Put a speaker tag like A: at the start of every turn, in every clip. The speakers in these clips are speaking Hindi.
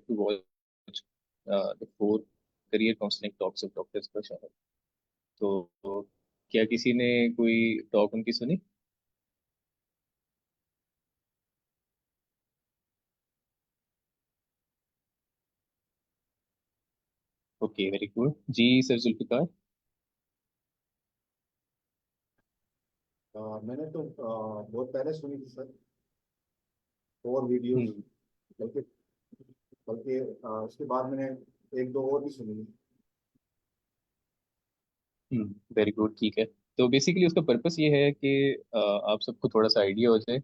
A: to watch the four career counseling talks of Dr. Prashad. तो क्या किसी ने कोई टॉक उनकी सुनी? ओके, वेरी गुड जी सर जुल्फिकार।
B: मैंने तो बहुत पहले सुनी थी सर, और वीडियोस।
A: हम्म।
B: बल्कि बल्कि उसके बाद मैंने एक दो और भी सुनी।
A: वेरी गुड, ठीक है। तो बेसिकली उसका पर्पस ये है कि आप सबको थोड़ा सा आइडिया हो जाए,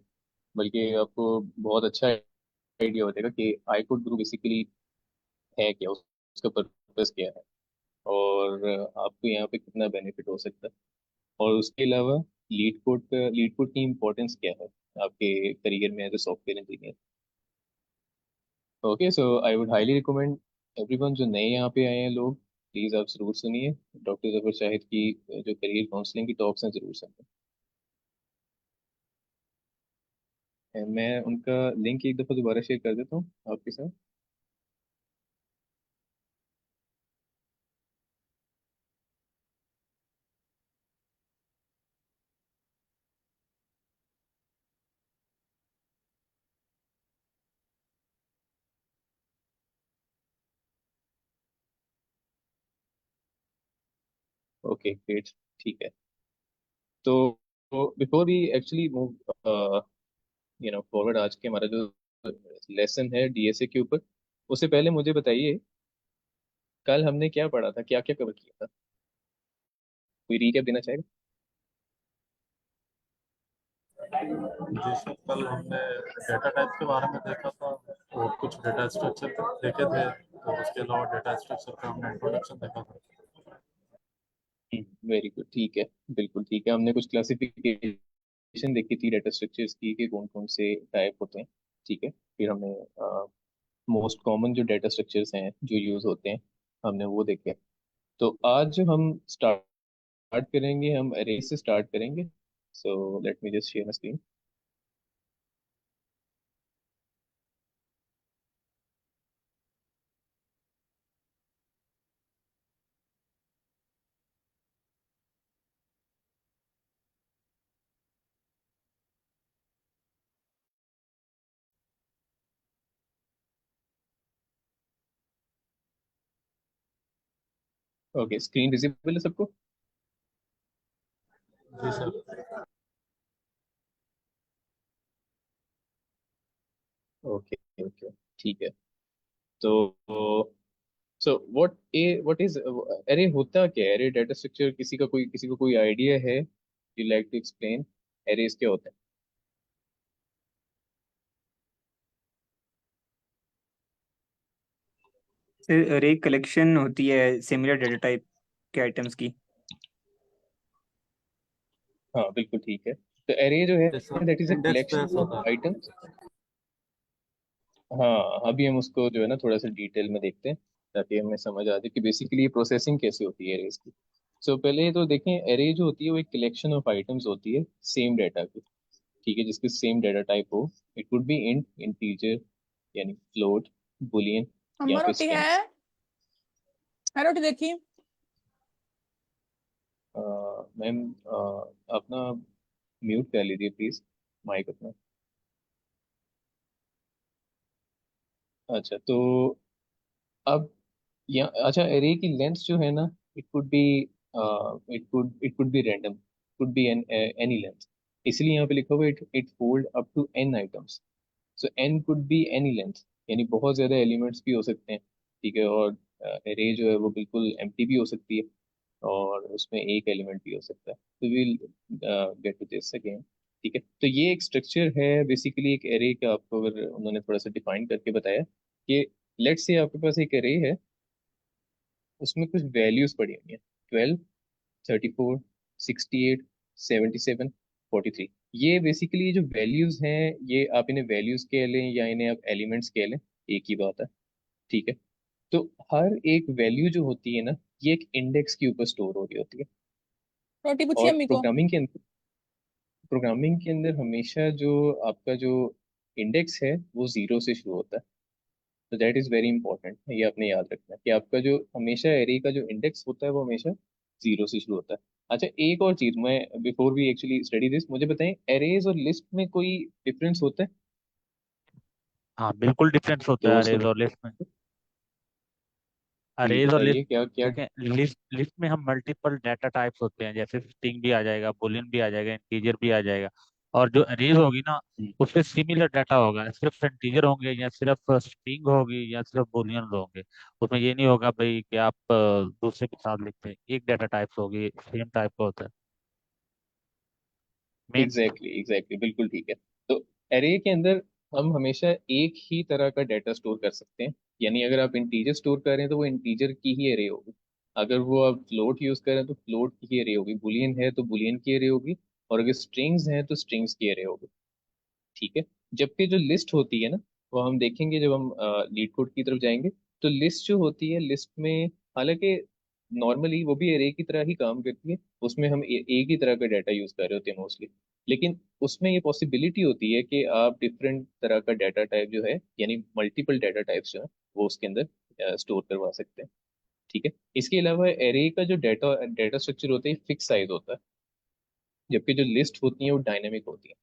A: बल्कि आपको बहुत अच्छा आइडिया हो जाएगा कि आई कोड गुरु बेसिकली है क्या, उसका पर्पस क्या है, और आपको यहाँ पे कितना बेनिफिट हो सकता है। और उसके अलावा लीड कोड की इम्पोर्टेंस क्या है आपके करियर में as a software engineer. Okay, so I would highly recommend everyone जो नए यहाँ पे आए हैं लोग, प्लीज आप जरूर सुनिए डॉक्टर जफर शाहिद की जो करियर काउंसलिंग की टॉक्स हैं, जरूर सुनिए। मैं उनका लिंक एक दफ़ा दोबारा शेयर कर देता हूँ आपके साथ। ओके ग्रेट, ठीक है। तो before we actually move forward, आज के हमारा जो लेसन है डीएसए के ऊपर, उससे पहले मुझे बताइए कल हमने क्या पढ़ा था, क्या क्या कवर किया था? कोई रीकैप देना चाहेगा?
C: जी सर, कल हमने डेटा टाइप के बारे में देखा था और कुछ डेटा स्ट्रक्चर देखे थे, तो उसके अलावा डेटा स्ट्रक्चर का हमने इंट्रोडक्शन देखा था।
A: वेरी गुड, ठीक है। बिल्कुल ठीक है, हमने कुछ क्लासिफिकेशन देखी थी डाटा स्ट्रक्चर्स की कि कौन कौन से टाइप होते हैं। ठीक है, फिर हमने मोस्ट कॉमन जो डाटा स्ट्रक्चर्स हैं जो यूज होते हैं, हमने वो देखे। तो आज जो हम स्टार्ट करेंगे, हम अरे से स्टार्ट करेंगे। So let me just share my screen. Okay, screen visible है सबको?
C: जी सर।
A: ओके ओके, ठीक है। तो व्हाट इज अरे, होता क्या है अरे डाटा स्ट्रक्चर? किसी को कोई आइडिया है? You like to explain arrays क्या होता है?
D: सर अरे कलेक्शन होती है सिमिलर डेटा टाइप के आइटम्स की।
A: हाँ बिल्कुल ठीक है। तो एरे जो है
C: जैसा
A: that is a
C: index
A: collection
C: base
A: of
C: होता है।
A: आइटम्स। हाँ, अभी हम उसको जो है ना थोड़ा सा डिटेल में देखते हैं, ताकि हमें समझ आ जाए कि बेसिकली ये प्रोसेसिंग कैसे होती है एरेज की। सो पहले तो देखें, एरे जो होती है वो एक कलेक्शन ऑफ आइटम्स होती है सेम डाटा की। ठीक है, जिसकी सेम डाटा टाइप हो। It could B int, integer, यानी फ्लोट, बुलियन, या
E: अम्मा
A: फिर
E: रोटी है?
A: स्ट्रिंग्स।
E: है रोटी देखी?
A: मैम, अपना म्यूट कर लीजिए प्लीज, माइक अपना। अच्छा, तो अब यहाँ, अच्छा, एरे की लेंथ जो है ना, it could be random, could be any length. इसलिए यहाँ पे लिखा हुआ it it hold up to n items. So n could be any length, यानी बहुत ज्यादा एलिमेंट्स भी हो सकते हैं। ठीक है, और एरे जो है वो बिल्कुल एम्प्टी भी हो सकती है, और उसमें एक एलिमेंट भी हो सकता है। तो will get to this again. ठीक है, तो ये एक स्ट्रक्चर है बेसिकली एक एरे का। आपको अगर उन्होंने थोड़ा सा डिफाइन करके बताया कि लेट्स से आपके पास एक एरे है, उसमें कुछ वैल्यूज पड़ी हुई हैं, 12, 34, 68, 77, 43। ये बेसिकली जो वैल्यूज हैं, ये आप इन्हें वैल्यूज कह लें या इन्हें आप एलिमेंट्स कह लें, एक ही बात है। ठीक है, तो हर एक वैल्यू जो होती है ना, ये एक इंडेक्स के ऊपर स्टोर हो रही होती है।
E: रोटी पूछी
A: और
E: अम्मी को।
A: प्रोग्रामिंग के अंदर हमेशा जो आपका जो इंडेक्स है वो जीरो से शुरू होता है। तो दैट इज़ वेरी इंपॉर्टेंट, ये आपने याद रखना है कि आपका जो हमेशा एरे का जो इंडेक्स होता है वो हमेशा जीरो से शुरू होता है। अच्छा, एक और चीज़, मैं before we actually study this, मुझे बताएं एरेज और लिस्ट में कोई डिफरेंस होता है?
F: हाँ बिल्कुल डिफरेंस होता
A: जो
F: है
A: उसको
F: अरेज और लिस्ट में।
A: जी
F: अरेज और लिस्ट,
A: बताइए क्या क्या।
F: देखें लिस्ट लिस्ट में हम मल्टीपल डाटा टाइप्स होते हैं, जैसे स्ट्रिंग भी आ जाएगा, बुलियन भी आ जाएगा, इंटीजर भी आ जाएगा। और जो अरेज होगी ना, उसमें सिमिलर डाटा होगा, सिर्फ इंटीजर होंगे या सिर्फ स्ट्रिंग होगी या सिर्फ बुलियन होंगे। उसमें ये नहीं होगा भाई कि आप दूसरे के साथ लिखते हैं, एक डाटा टाइप्स होगी, सेम टाइप का होता है मेन।
A: एग्जैक्टली बिल्कुल ठीक है। तो एरे के अंदर हम हमेशा एक ही तरह का डाटा स्टोर कर सकते हैं। यानी अगर आप इंटीजर स्टोर कर रहे हैं तो वो इंटीजर की ही एरे होगी। अगर वो आप फ्लोट यूज कर रहे हैं तो फ्लोट की ही एरे होगी, बुलियन है तो बुलियन की एरे होगी, और अगर स्ट्रिंग्स हैं तो स्ट्रिंग्स की एरे होगी। ठीक है। जबकि जो लिस्ट होती है ना, वो हम देखेंगे जब हम लीड कोड की तरफ जाएंगे, तो लिस्ट जो होती है, लिस्ट में हालांकि नॉर्मली वो भी एरे की तरह ही काम करती है। उसमें हम एक ही तरह का डाटा यूज कर रहे होते हैं मोस्टली। लेकिन उसमें ये पॉसिबिलिटी होती है कि आप डिफरेंट तरह का डाटा टाइप जो है, यानी मल्टीपल डाटा टाइप्स जो है, वो उसके अंदर स्टोर करवा सकते हैं। ठीक है। इसके अलावा एरे का जो डाटा डाटा स्ट्रक्चर होता है फिक्स साइज होता है, जबकि जो लिस्ट होती है वो डायनेमिक होती है।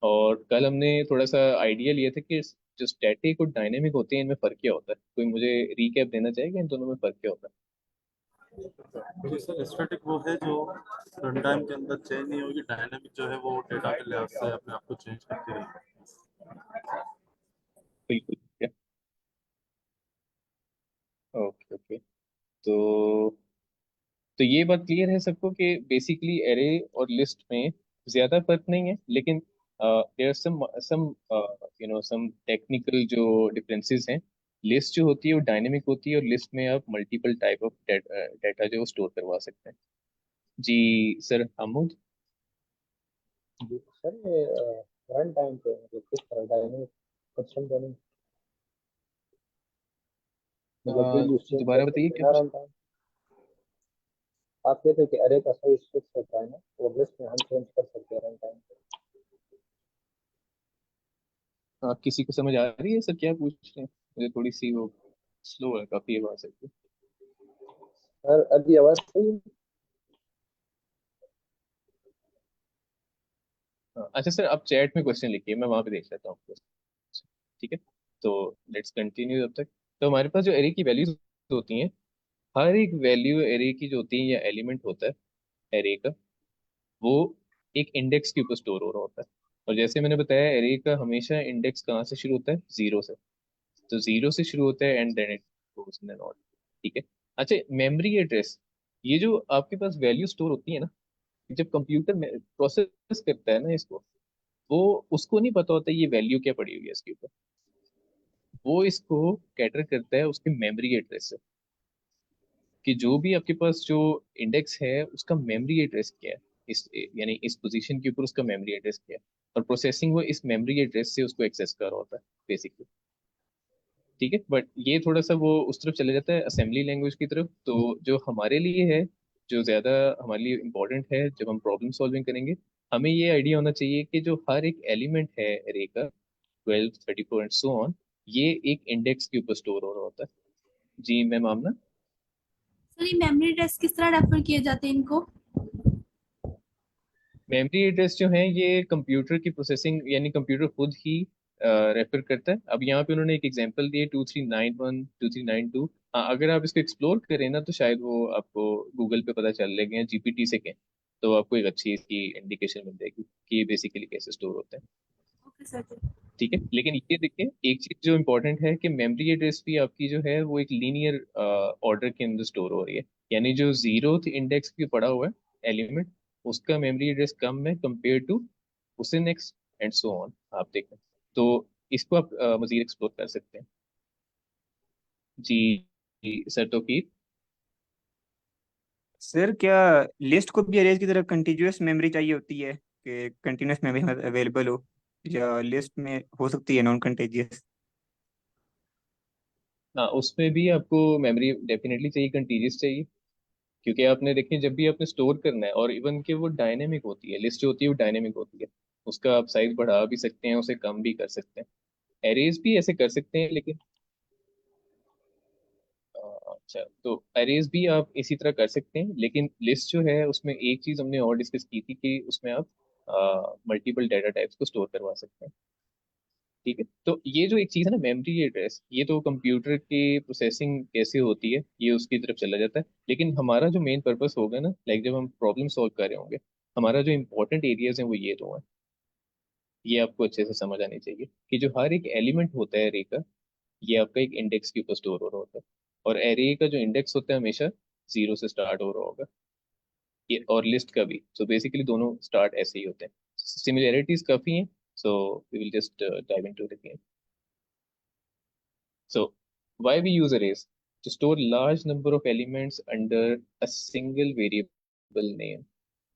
A: और कल हमने थोड़ा सा आइडिया लिया था कि जो स्टैटिक और डायनेमिक होते हैं इनमें फर्क क्या होता है। कोई मुझे रिकैप देना चाहेगा इन दोनों में फर्क क्या होता
C: जी सर, स्टैटिक वो है जो रन टाइम के अंदर चेंज नहीं होगी, डायनामिक जो है वो डेटा के लिहाज से अपने आप को चेंज करती रहेगी।
A: है? बिल्कुल ठीक है। Okay okay. तो ये बात क्लियर है सबको कि बेसिकली एरे और लिस्ट में ज्यादा फर्क नहीं है, लेकिन there some some some technical जो डिफरेंसेस हैं। लिस्ट जो होती है वो डायनेमिक होती है, और लिस्ट में आप मल्टीपल टाइप ऑफ डाटा जो स्टोर करवा सकते हैं। जी सर अमोद।
G: जी सर, ये रन टाइम पे मतलब किस तरह डायनेमिक कुछ समझा नहीं। मतलब कोई यूज चेंज कर
A: दोबारा बताइए
G: सकते हैं
A: क्या
G: ना
A: कुछ।
G: Run time. आप कहते हैं कि अरे का साइज फिक्स होता है ना, वो लिस्ट में हम चेंज कर सकते हैं रन टाइम पे।
A: किसी को समझ आ रही है सर क्या पूछ रहे हैं? मुझे थोड़ी सी वो स्लो है काफी आवाज है।
G: सर अभी आवाज सही है?
A: अच्छा सर, आप चैट में क्वेश्चन लिखिए, मैं वहां पे देख लेता हूँ। ठीक है। तो लेट्स कंटिन्यू जब तक। तो हमारे पास जो एरे की वैल्यूज होती हैं, हर एक वैल्यू एरे की जो होती है या एलिमेंट होता है एरे का, वो एक इंडेक्स के ऊपर स्टोर हो रहा होता है। और जैसे मैंने बताया, एरे का हमेशा इंडेक्स कहाँ से शुरू होता है? जीरो से। तो जीरो से शुरू होता है and then it goes in and on. ठीक है। अच्छा, मेमोरी एड्रेस, ये जो आपके पास वैल्यू स्टोर होती है ना, जब कंप्यूटर में प्रोसेस करता है ना इसको, वो उसको नहीं पता होता ये वैल्यू क्या पड़ी हुई है इसके ऊपर। वो इसको कैटर करता है उसके मेमोरी एड्रेस से, कि जो भी आपके पास जो इंडेक्स है उसका मेमोरी एड्रेस क्या है, इस यानी इस पोजीशन के ऊपर उसका मेमोरी एड्रेस क्या है। और प्रोसेसिंग वो इस मेमोरी एड्रेस से उसको एक्सेस कर रहा होता है बेसिकली। ठीक है। बट ये थोड़ा सा वो उस तरफ चले जाता है असेंबली लैंग्वेज की तरफ। तो जो हमारे लिए है, जो ज़्यादा हमारे लिए इम्पोर्टेंट है जब हम प्रॉब्लम सॉल्विंग करेंगे, हमें ये आइडिया होना चाहिए कि जो हर एक एलिमेंट है एरे का, 12, 34 एंड सो ऑन, ये एक इंडेक्स के ऊपर स्टोर हो रहा होता है। जी मैम आमना।
H: सर ये मेमोरी टेस्ट किस तरह रेफर किए जाते हैं इनको?
A: मेमोरी एड्रेस जो है ये कंप्यूटर की प्रोसेसिंग, यानी कंप्यूटर खुद ही रेफर करता है। अब यहाँ पे उन्होंने एक एग्जांपल दिए 2391 2392। हाँ, अगर आप इसको एक्सप्लोर करें ना तो शायद वो आपको गूगल पे पता चल लेंगे, जीपीटी से कहें तो आपको एक अच्छी इसकी इंडिकेशन मिल जाएगी कि ये बेसिकली कैसे स्टोर होता है।
H: Okay sir.
A: ठीक है। लेकिन ये देखिए, एक चीज जो इम्पोर्टेंट है कि मेमोरी एड्रेस भी आपकी जो है वो एक लीनियर ऑर्डर के अंदर स्टोर हो रही है। यानी जो जीरो इंडेक्स पे पड़ा हुआ है एलिमेंट, उसका मेमोरी एड्रेस कम है कंपेयर टू उसे नेक्स्ट एंड सो ऑन। आप देखें तो इसको आप मजीद एक्सप्लोर कर सकते हैं। जी जी सर तो की।
D: सर क्या लिस्ट को भी अरेज की तरह कंटिन्यूअस मेमोरी चाहिए होती है कि कंटिन्यूअस मेमोरी अवेलेबल हो, या लिस्ट में हो सकती है नॉन कंटिन्यूअस?
A: हाँ, उसमें भी आपको मेमोरी डेफिनेटली चाहिए, कंटीजियस चाहिए। क्योंकि आपने देखें जब भी आपने स्टोर करना है, और इवन कि वो डायनेमिक होती है, लिस्ट जो होती है वो डायनेमिक होती है। उसका आप साइज बढ़ा भी सकते हैं, उसे कम भी कर सकते हैं। एरेज भी ऐसे कर सकते हैं, लेकिन अच्छा, तो अरेज भी आप इसी तरह कर सकते हैं, लेकिन लिस्ट जो है उसमें एक चीज हमने और डिस्कस की थी कि उसमें आप मल्टीपल डाटा टाइप्स को स्टोर करवा सकते हैं। ठीक है, तो ये जो एक चीज है ना मेमोरी एड्रेस, ये तो कंप्यूटर की प्रोसेसिंग कैसे होती है ये उसकी तरफ चला जाता है, लेकिन हमारा जो मेन पर्पस होगा ना, लाइक जब हम प्रॉब्लम सॉल्व कर रहे होंगे, हमारा जो इंपॉर्टेंट एरियाज हैं वो ये दो हैं। ये आपको अच्छे से समझ आनी चाहिए कि जो हर एक एलिमेंट होता है एरे का, ये आपका एक इंडेक्स के ऊपर स्टोर हो रहा होता है, और एरे का जो इंडेक्स होता है हमेशा जीरो से स्टार्ट हो रहा होगा। ये और लिस्ट का भी, सो बेसिकली दोनों स्टार्ट ऐसे ही होते हैं। सिमिलैरिटीज काफी हैं, so we will just dive into the game. So, why we use arrays? To store large number of elements under a single variable name.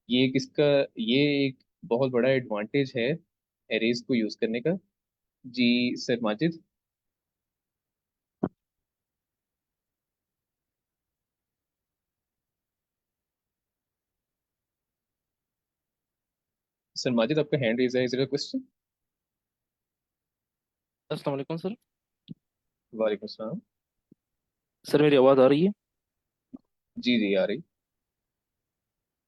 A: ये किसका, ये एक बहुत बड़ा एडवांटेज है arrays को यूज करने का। जी सर माजिद। सर माजिद, आपका हैंड रेज है, इज इट अ क्वेश्चन?
I: अस्सलाम वालेकुम सर।
A: वालेकुम सलाम।
I: सर मेरी आवाज़ आ रही है?
A: जी जी आ रही।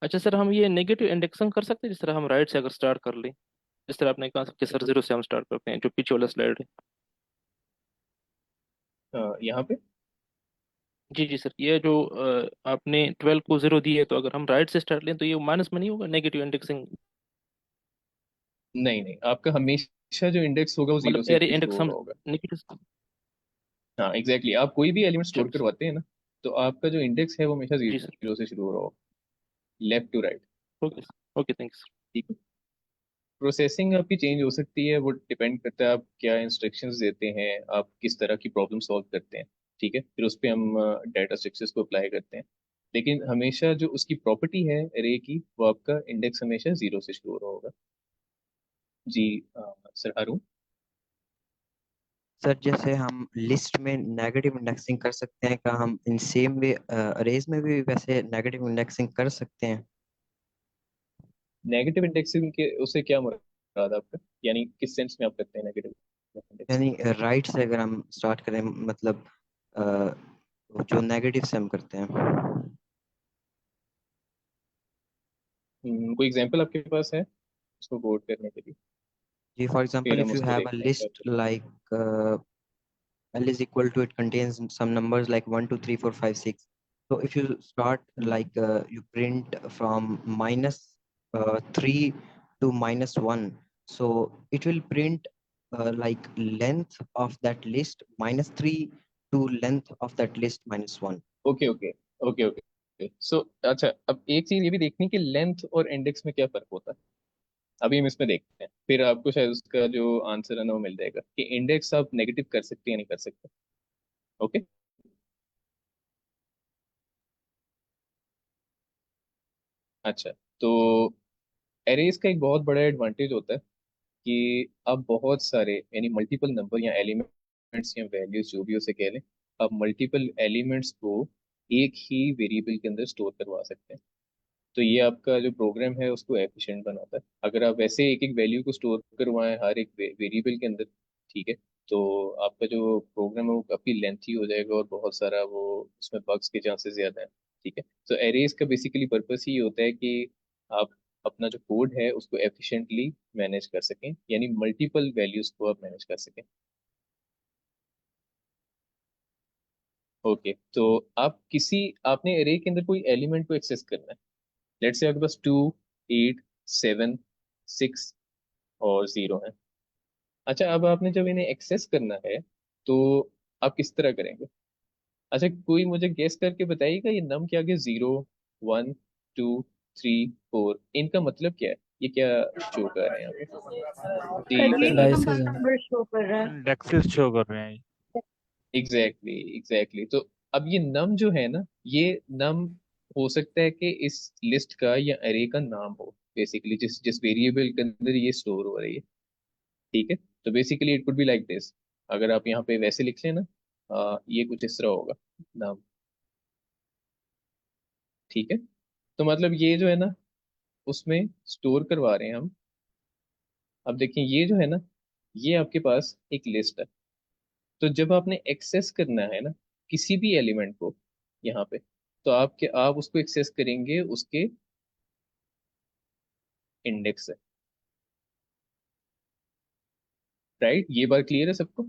I: अच्छा सर, हम ये नेगेटिव इंडेक्सिंग कर सकते हैं, जिस तरह हम राइट से अगर स्टार्ट कर लें, जिस तरह आपने कहा कि सर जीरो से हम स्टार्ट करते हैं, जो पीछे वाला स्लाइड है।
A: यहाँ पे
I: जी जी सर, ये जो आपने 12 को जीरो दी है, तो अगर हम राइट से स्टार्ट लें तो ये माइनस में नहीं होगा नेगेटिव इंडेक्सिंग?
A: नहीं नहीं, आपका हमेशा जो इंडेक्स होगा वो जीरो
I: मतलब
A: से
I: एरे
A: ही शुरू
I: इंडेक्स
A: हो
I: हम
A: रहा होगा।
I: नेगेटिव।
A: हाँ एग्जैक्टली, आप कोई भी एलिमेंट स्टोर
I: चलो सर।
A: करवाते हैं ना, तो आपका जो इंडेक्स है वो हमेशा
I: जी सर।
A: जीरो से शुरू हो रहा होगा, left to right.
I: Okay sir, okay thank you
A: ठीक है, प्रोसेसिंग आपकी चेंज हो सकती है, वो डिपेंड करता है आप क्या इंस्ट्रक्शंस देते हैं, आप किस तरह की प्रॉब्लम सॉल्व करते हैं। ठीक है, फिर उस पर हम डाटा स्ट्रक्चर्स को अप्लाई करते हैं, लेकिन हमेशा जो उसकी प्रॉपर्टी है रे की, वो आपका इंडेक्स हमेशा जीरो से शुरू हो रहा होगा। जी सर हारून।
J: सर जैसे हम लिस्ट में नेगेटिव इंडेक्सिंग कर सकते हैं, क्या हम इन सेम वे अरेज में भी वैसे नेगेटिव इंडेक्सिंग कर सकते हैं?
A: नेगेटिव इंडेक्सिंग के उससे क्या मुराद है आपका, यानी किस सेंस में आप करते हैं नेगेटिव इंडेक्सिंग?
J: यानी राइट से अगर हम स्टार्ट करें, मतलब अ, जो नेगेटिव से हम करते हैं।
A: कोई एग्जांपल आपके पास है उसको कोड करने के लिए?
J: जी, फॉर एग्जांपल
A: फिर हम
J: इफ यू
A: उसको
J: हैव अ
A: देखते हैं क्या
J: list like L is equal to, it contains some numbers like 1 2 3 4 5 6. So if you start like you print from minus 3 to minus 1, so it will print like length of that list minus 3 to length of that list minus 1.
A: Okay okay okay okay, so अच्छा, अब एक चीज ये भी देखनी कि लेंथ और इंडेक्स में क्या फर्क होता है। अभी हम इसमें देखते हैं, फिर आपको शायद उसका जो आंसर है ना वो मिल जाएगा कि इंडेक्स आप नेगेटिव कर सकते हैं या नहीं कर सकते। ओके, अच्छा, तो एरेज का एक बहुत बड़ा एडवांटेज होता है कि आप बहुत सारे यानी मल्टीपल नंबर या एलिमेंट्स या वैल्यूज जो भी उसे कह लें, आप मल्टीपल एलिमेंट्स को एक ही वेरिएबल के अंदर स्टोर करवा सकते हैं। तो ये आपका जो प्रोग्राम है उसको एफिशिएंट बनाता है। अगर आप वैसे एक एक वैल्यू को स्टोर करवाएं हर एक वेरिएबल के अंदर, ठीक है, तो आपका जो प्रोग्राम है वो काफ़ी लेंथी हो जाएगा और बहुत सारा वो उसमें बग्स के चांसेस ज़्यादा हैं। ठीक है, तो एरेज का बेसिकली पर्पस ही होता है कि आप अपना जो कोड है उसको एफिशिएंटली मैनेज कर सकें, यानी मल्टीपल वैल्यूज को आप मैनेज कर सकें। ओके, तो आप किसी आपने एरे के अंदर कोई एलिमेंट को एक्सेस करना है, लेट्स से आपके पास 2, 8, 7, 6 और 0 है। अच्छा, अब आपने जब इन्हें एक्सेस करना है तो आप किस तरह करेंगे? अच्छा, कोई मुझे गेस करके बताइएगा ये नम क्या आगे 0, 1, 2, 3, 4 इनका मतलब क्या है, ये क्या शो कर रहे हैं यहाँ पे? जी
H: सर ये
A: फरहाद।
H: हम
G: डाइसेस हैं।
H: नंबर शो कर रहा है।
F: इंडेक्सेस शो कर रहे हैं।
A: एग्जैक्टली एग्जैक्टली, तो अब ये नम जो है ना, ये नम हो सकता है कि इस लिस्ट का या अरे का नाम हो, बेसिकली जिस जिस वेरिएबल के अंदर ये स्टोर हो रही है। ठीक है, तो basically it could be like this, अगर आप यहाँ पे वैसे लिख लें ना, ये कुछ इस तरह होगा नाम। ठीक है, तो मतलब ये जो है ना उसमें स्टोर करवा रहे हैं हम। अब देखिए ये जो है ना, ये आपके पास एक लिस्ट है, तो जब आपने एक्सेस करना है ना किसी भी एलिमेंट को, यहाँ पे, तो आप उसको एक्सेस करेंगे उसके इंडेक्स से। राइट, ये बात क्लियर है सबको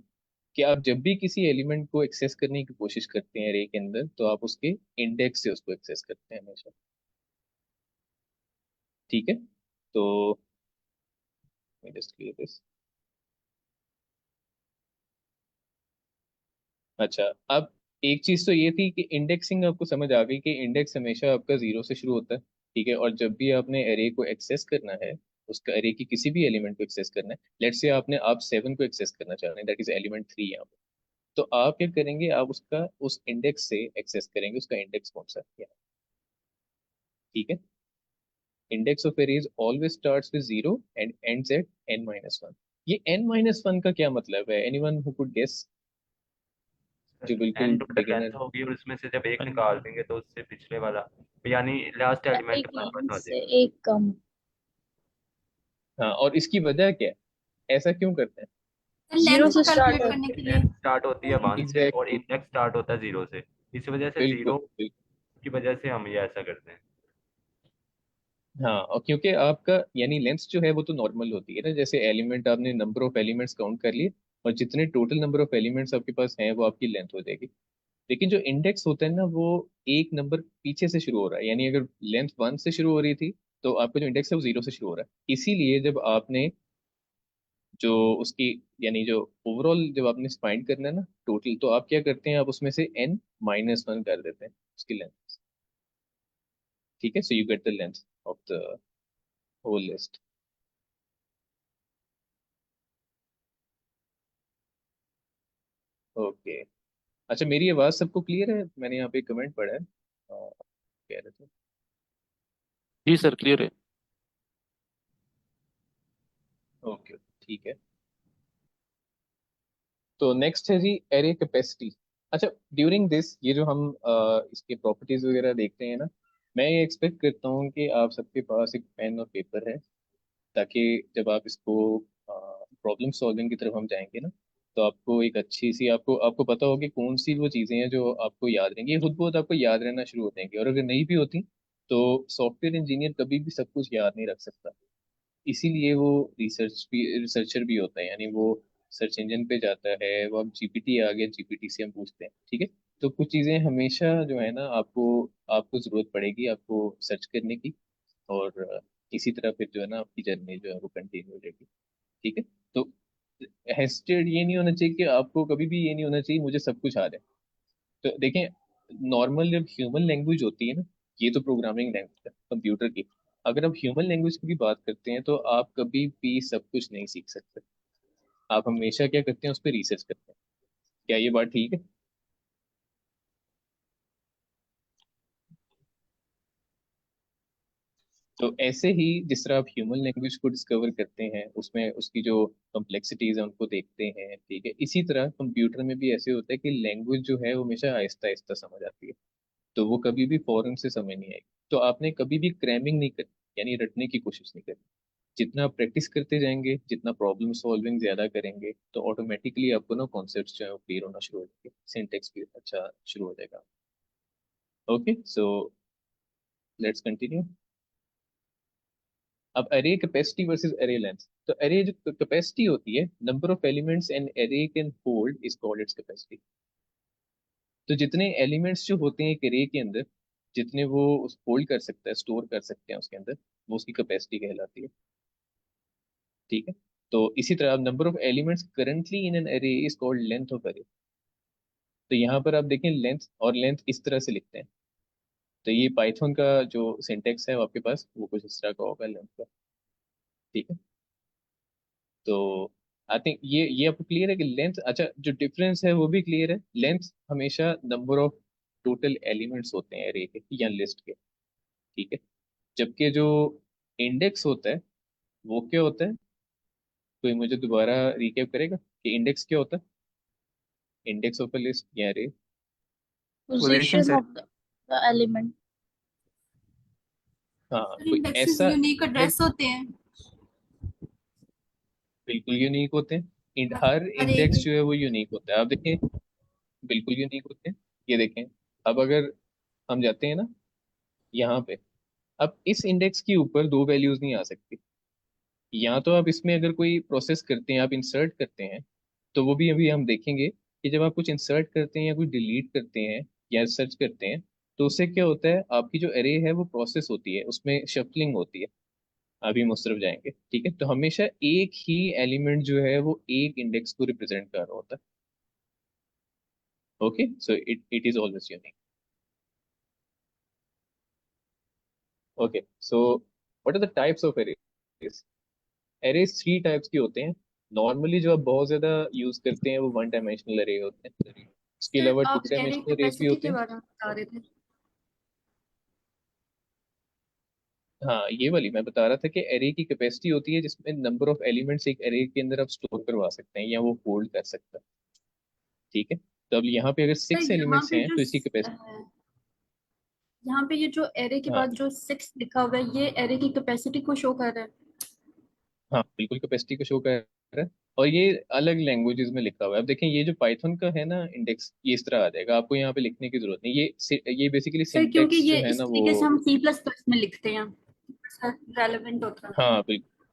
A: कि आप जब भी किसी एलिमेंट को एक्सेस करने की कोशिश करते हैं एरे के अंदर, तो आप उसके इंडेक्स से उसको एक्सेस करते हैं हमेशा। ठीक है, तो जस्ट क्लियर दिस। अच्छा, अब एक चीज तो ये थी कि इंडेक्सिंग आपको समझ आ गई कि इंडेक्स हमेशा आपका जीरो से शुरू होता है। ठीक है, और जब भी आपने एरे को एक्सेस करना है, उसका एरे की किसी भी एलिमेंट को एक्सेस करना है, लेट्स से आप 7 को एक्सेस करना चाह रहे हैं, दैट इज एलिमेंट 3 यहाँ पे, तो आप क्या करेंगे, आप उसका उस इंडेक्स से एक्सेस करेंगे, उसका इंडेक्स कौन सा है यहाँ। ठीक है, index of arrays always starts with 0 and ends at n-1। ये n-1 का क्या मतलब है, एनीवन हु कुड गेस, जो बिल्कुल
K: एन टोटल
A: बिगिनर।
K: लेंथ होगी और उसमें से जब एक निकाल देंगे तो उससे पिछले वाला, यानी लास्ट एलिमेंट
L: एक
K: वन वन
L: लाइन
K: आ
L: से
K: जाएगा।
L: एक कम।
A: हाँ, और इसकी वजह क्या है, ऐसा क्यों करते हैं?
L: जीरो
H: लेंथ को
L: से स्टार्ट
H: कैलकुलेट करने
L: होती
H: के
L: है।
H: लिए।
K: लेंथ स्टार्ट होती है वन से और
A: एग्जैक्टली,
K: इंडेक्स स्टार्ट होता है जीरो से। इस वजह से
A: बिल्कुल
K: जीरो
A: बिल्कुल।
K: की वजह से हम ये ऐसा करते हैं।
A: हाँ, और क्योंकि आपका यानी लेंथ जो है वो तो नॉर्मल होती है ना, जैसे एलिमेंट आपने नंबर ऑफ एलिमेंट्स काउंट कर लिए, और जितने टोटल नंबर ऑफ एलिमेंट्स आपके पास हैं वो आपकी लेंथ हो जाएगी। लेकिन जो इंडेक्स होता है ना, वो एक नंबर पीछे से शुरू हो रहा है, यानी अगर लेंथ 1 से शुरू हो रही थी, तो आपका जो इंडेक्स है वो 0 से शुरू हो रहा है। इसीलिए जब आपने जो उसकी यानी जो ओवरऑल जब आपने फाइंड करना है ना टोटल, तो आप क्या करते हैं, आप उसमें से n-1 कर देते हैं उसकी लेंथ। ठीक है, so you get the length of the whole list. Okay, अच्छा मेरी आवाज सबको क्लियर है? मैंने यहाँ पे कमेंट पढ़ा है, कह रहे थे।
I: जी सर, क्लियर है।
A: ओके, ठीक है, तो नेक्स्ट है जी एरे कैपेसिटी। अच्छा, ड्यूरिंग दिस ये जो हम इसके प्रॉपर्टीज वगैरह देखते हैं ना, मैं ये एक्सपेक्ट करता हूँ कि आप सबके पास एक पेन और पेपर है, ताकि जब आप इसको प्रॉब्लम सॉल्विंग की तरफ हम जाएंगे ना, तो आपको एक अच्छी सी आपको आपको पता होगी कौन सी वो चीज़ें हैं जो आपको याद रहेंगी, ये खुद बहुत आपको याद रहना शुरू हो जाएंगी, और अगर नहीं भी होती तो सॉफ्टवेयर इंजीनियर कभी भी सब कुछ याद नहीं रख सकता। इसीलिए वो रिसर्चर भी होता है, यानी वो सर्च इंजन पे जाता है, वो अब जीपीटी आ गया, जीपीटी से हम पूछते हैं। ठीक है, तो कुछ चीज़ें हमेशा जो है ना, आपको आपको ज़रूरत पड़ेगी आपको सर्च करने की, और इसी तरह फिर जो है ना आपकी जर्नी जो है वो कंटिन्यू रहेगी। ठीक है, तो हेस्टेड ये नहीं होना चाहिए कि आपको कभी भी ये नहीं होना चाहिए मुझे सब कुछ आ रहा है। तो देखें, नॉर्मल जब ह्यूमन लैंग्वेज होती है ना, ये तो प्रोग्रामिंग लैंग्वेज है कंप्यूटर की, अगर आप ह्यूमन लैंग्वेज की भी बात करते हैं तो आप कभी भी सब कुछ नहीं सीख सकते। आप हमेशा क्या करते हैं, उस पर रिसर्च करते हैं। क्या ये बात ठीक है? तो ऐसे ही जिस तरह आप ह्यूमन लैंग्वेज को डिस्कवर करते हैं, उसमें उसकी जो कॉम्प्लेक्सिटीज है उनको देखते हैं, ठीक है, इसी तरह कंप्यूटर में भी ऐसे होता है कि लैंग्वेज जो है वो हमेशा आहिस्ता आहिस्ता समझ आती है, तो वो कभी भी फौरन से समझ नहीं आएगी। तो आपने कभी भी क्रैमिंग नहीं करनी, यानी रटने की कोशिश नहीं करनी। जितना आप प्रैक्टिस करते जाएंगे, जितना प्रॉब्लम सॉल्विंग ज्यादा करेंगे, तो ऑटोमेटिकली आपको ना कॉन्सेप्ट्स जो है वो क्लियर होना शुरू हो जाएंगे, सिंटेक्स भी अच्छा शुरू हो जाएगा। Okay, so let's continue. अब array capacity versus array length. तो एरे जो कैपेसिटी होती है, number of elements an array can hold is called its capacity. तो जितने एलिमेंट्स जो होते हैं एक एरे के अंदर, जितने वो होल्ड कर सकता है, स्टोर कर सकते हैं उसके अंदर, वो उसकी कैपेसिटी कहलाती है। ठीक है, तो इसी तरह number of elements currently in an array is called length of array. तो यहाँ पर आप देखें लेंथ, और लेंथ इस तरह से लिखते हैं, तो ये पाइथन का जो सिंटेक्स है वो आपके पास वो कुछ इस तरह का होगा लेंथ का। ठीक है, तो आई थिंक ये आपको क्लियर है कि लेंथ, अच्छा जो डिफरेंस है वो भी क्लियर है, लेंथ हमेशा नंबर ऑफ टोटल एलिमेंट्स होते हैं एरे के या लिस्ट के। ठीक है, जबकि जो इंडेक्स होता है वो क्या होता है, कोई मुझे दोबारा रिकैप करेगा कि इंडेक्स क्या होता है, इंडेक्स ऑफ अ लिस्ट या array?
D: Position
L: position
D: sir.
L: Of the element.
A: हाँ,
H: सर
A: कोई
H: इंडेक्सेस
A: ऐसा
H: यूनिक एड्रेस होते हैं
A: बिल्कुल यूनिक होते हैं,
H: हर
A: हर
H: हर एक।
A: इंडेक्स जो है वो यूनिक होता है, आप देखें बिल्कुल यूनिक होते हैं। ये देखें, अब अगर हम जाते हैं ना यहाँ पे। अब इस इंडेक्स के ऊपर दो वैल्यूज नहीं आ सकती। या तो आप इसमें अगर कोई प्रोसेस करते हैं, आप इंसर्ट करते हैं, तो वो भी अभी हम देखेंगे कि जब आप कुछ इंसर्ट करते हैं या कुछ डिलीट करते हैं या सर्च करते हैं, तो उससे क्या होता है, आपकी जो एरे है वो प्रोसेस होती है, उसमें शफलिंग होती है। अभी हम उस तरफ जाएंगे, ठीक है। तो हमेशा एक ही एलिमेंट जो है वो एक इंडेक्स को रिप्रेजेंट कर रहा होता है। Okay, so it is always unique. Okay, so what are the types of arrays? Arrays three types के होते हैं। नॉर्मली जो आप बहुत ज्यादा यूज करते हैं वो वन डायमेंशनल एरे होते हैं। उसके
H: सर
A: अलावा टू
H: आप एरे
A: डायमेंशनल एरेज भी
H: कैपेसिटी
A: होते
H: के
A: हैं।
H: बारे में बता रहे थे।
A: हाँ, ये वाली मैं बता रहा था कि एरे की कैपेसिटी होती है जिसमें नंबर ऑफ एलिमेंट्स एक एरे के अंदर आप स्टोर करवा सकते हैं या वो होल्ड कर सकता है। ठीक है, तो अब यहाँ पे अगर
H: सर
A: 6 एलिमेंट्स हैं तो इसकी कैपेसिटी।
H: यहाँ पे ये जो एरे के
A: हाँ
H: बाद जो 6 लिखा हुआ है ये एरे की कैपेसिटी को शो कर रहा है।
A: हाँ, बिल्कुल कैपेसिटी को शो कर रहा है। और ये अलग लैंग्वेजेस में लिखा हुआ है। अब देखें, ये जो पाइथन का है ना इंडेक्स, ये इस तरह आ जाएगा, आपको यहाँ पे लिखने की जरूरत नहीं। ये बेसिकली
H: सर क्योंकि
A: सिंटेक्स
H: ये
A: जो है
H: इस
A: ना वो।
H: तरीके से हम C++ में लिखते हैं सर, रेलेवेंट होता है।
A: हाँ बिल्कुल,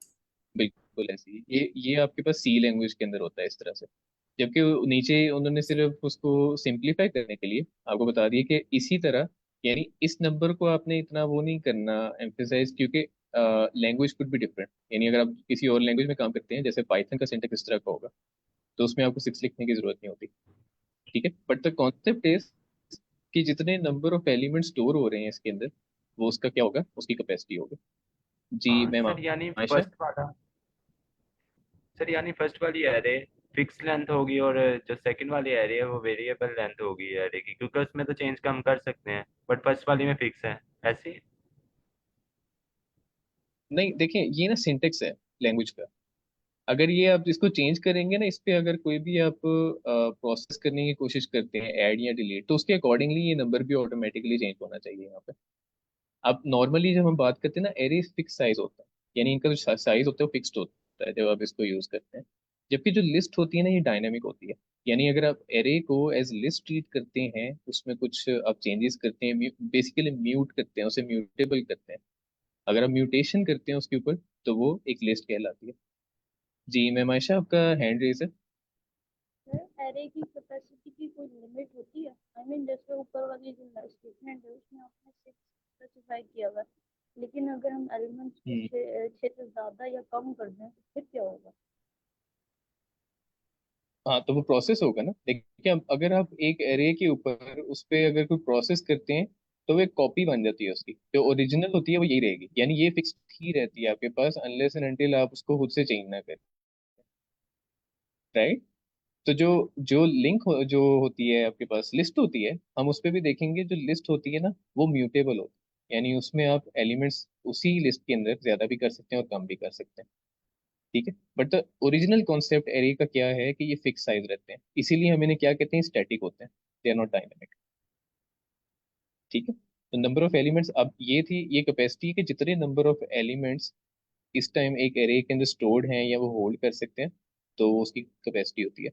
A: बिल्कुल ऐसी ये आपके पास सी लैंग्वेज के अंदर होता है इस तरह से। जबकि नीचे उन्होंने सिर्फ उसको सिंप्लीफाई करने के लिए आपको बता दिया कि इसी तरह, यानी इस नंबर को आपने इतना वो नहीं करना एम्फेसाइज, क्योंकि लैंग्वेज कुड बी डिफरेंट। यानी अगर आप किसी और लैंग्वेज में काम करते हैं, जैसे पाइथन का सिंटेक्स इस तरह का होगा, तो उसमें आपको 6 लिखने की जरूरत नहीं होती। ठीक है, बट द कॉन्सेप्ट इज कि जितने नंबर ऑफ एलिमेंट स्टोर हो रहे हैं इसके अंदर, वो उसका क्या होगा, उसकी कैपेसिटी होगा। जी मैम,
K: सर यानी
A: आयशा।
K: फर्स्ट वाला, सर यानी फर्स्ट वाली एरे फिक्स लेंथ होगी और जो सेकंड वाली एरे है वो वेरिएबल लेंथ होगी एरे की, क्योंकि उसमें तो चेंज कम कर सकते हैं बट फर्स्ट वाली में फिक्स है ऐसी।
A: नहीं, देखिए ये ना सिंटेक्स है लैंग्वेज का। अगर ये आप इसको चेंज करेंगे ना, इस पे अगर कोई भी आप प्रोसेस करने की कोशिश करते हैं, ऐड या डिलीट, तो उसके अकॉर्डिंगली ये नंबर भी ऑटोमेटिकली चेंज होना चाहिए यहाँ पे। अब नॉर्मली जब हम बात करते हैं ना, एरे फिक्स साइज होता है, यानी इनका जो साइज होता है वो फिक्स्ड होता है जब आप इसको यूज करते हैं। जबकि जो लिस्ट होती है ना, ये डायनामिक होती है। यानी अगर आप एरे को एज लिस्ट ट्रीट करते हैं, उसमें कुछ आप चेंजेस करते हैं, बेसिकली म्यूट करते हैं, उसे म्यूटेबल करते हैं। अगर आप म्यूटेशन करते हैं उसके ऊपर, तो वो एक लिस्ट कहलाती है। जी मैम, आयशा आपका हैंड रेज है।
L: सर एरे की कैपेसिटी की कोई लिमिट होती है? आई मीन जैसे ऊपर वाली जो स्टेटमेंट है उसमें आपने 6 स्पेसिफाई किया हुआ है, लेकिन अगर हम एलिमेंट्स को 6 से ज्यादा या कम कर दें तो फिर क्या होगा?
A: हाँ, तो वो प्रोसेस होगा ना। देखिए, अब अगर आप एक एरे के ऊपर उस पे अगर कोई प्रोसेस करते हैं, तो वो एक कॉपी बन जाती है उसकी। जो ओरिजिनल होती है वो यही रहेगी, यानी ये फिक्स ही रहती है आपके पास, अनलेस एंड अनटिल आप उसको खुद से चेंज ना करें। राइट। तो जो जो जो होती है आपके पास, लिस्ट होती है, हम उस पे भी देखेंगे। जो लिस्ट होती है ना, वो म्यूटेबल होती है, यानी उसमें आप एलिमेंट्स उसी लिस्ट के अंदर ज्यादा भी कर सकते हैं और कम भी कर सकते हैं। ठीक है, but the original concept array का क्या है कि ये फिक्स साइज रहते हैं, इसीलिए हम इन्हें क्या कहते हैं, स्टैटिक होते हैं। They are not dynamic. ठीक है, तो नंबर ऑफ एलिमेंट्स, अब ये थी ये कैपेसिटी कि जितने नंबर ऑफ एलिमेंट्स इस टाइम एक एरे के अंदर स्टोर्ड हैं या वो होल्ड कर सकते हैं, तो वो उसकी कैपेसिटी होती है।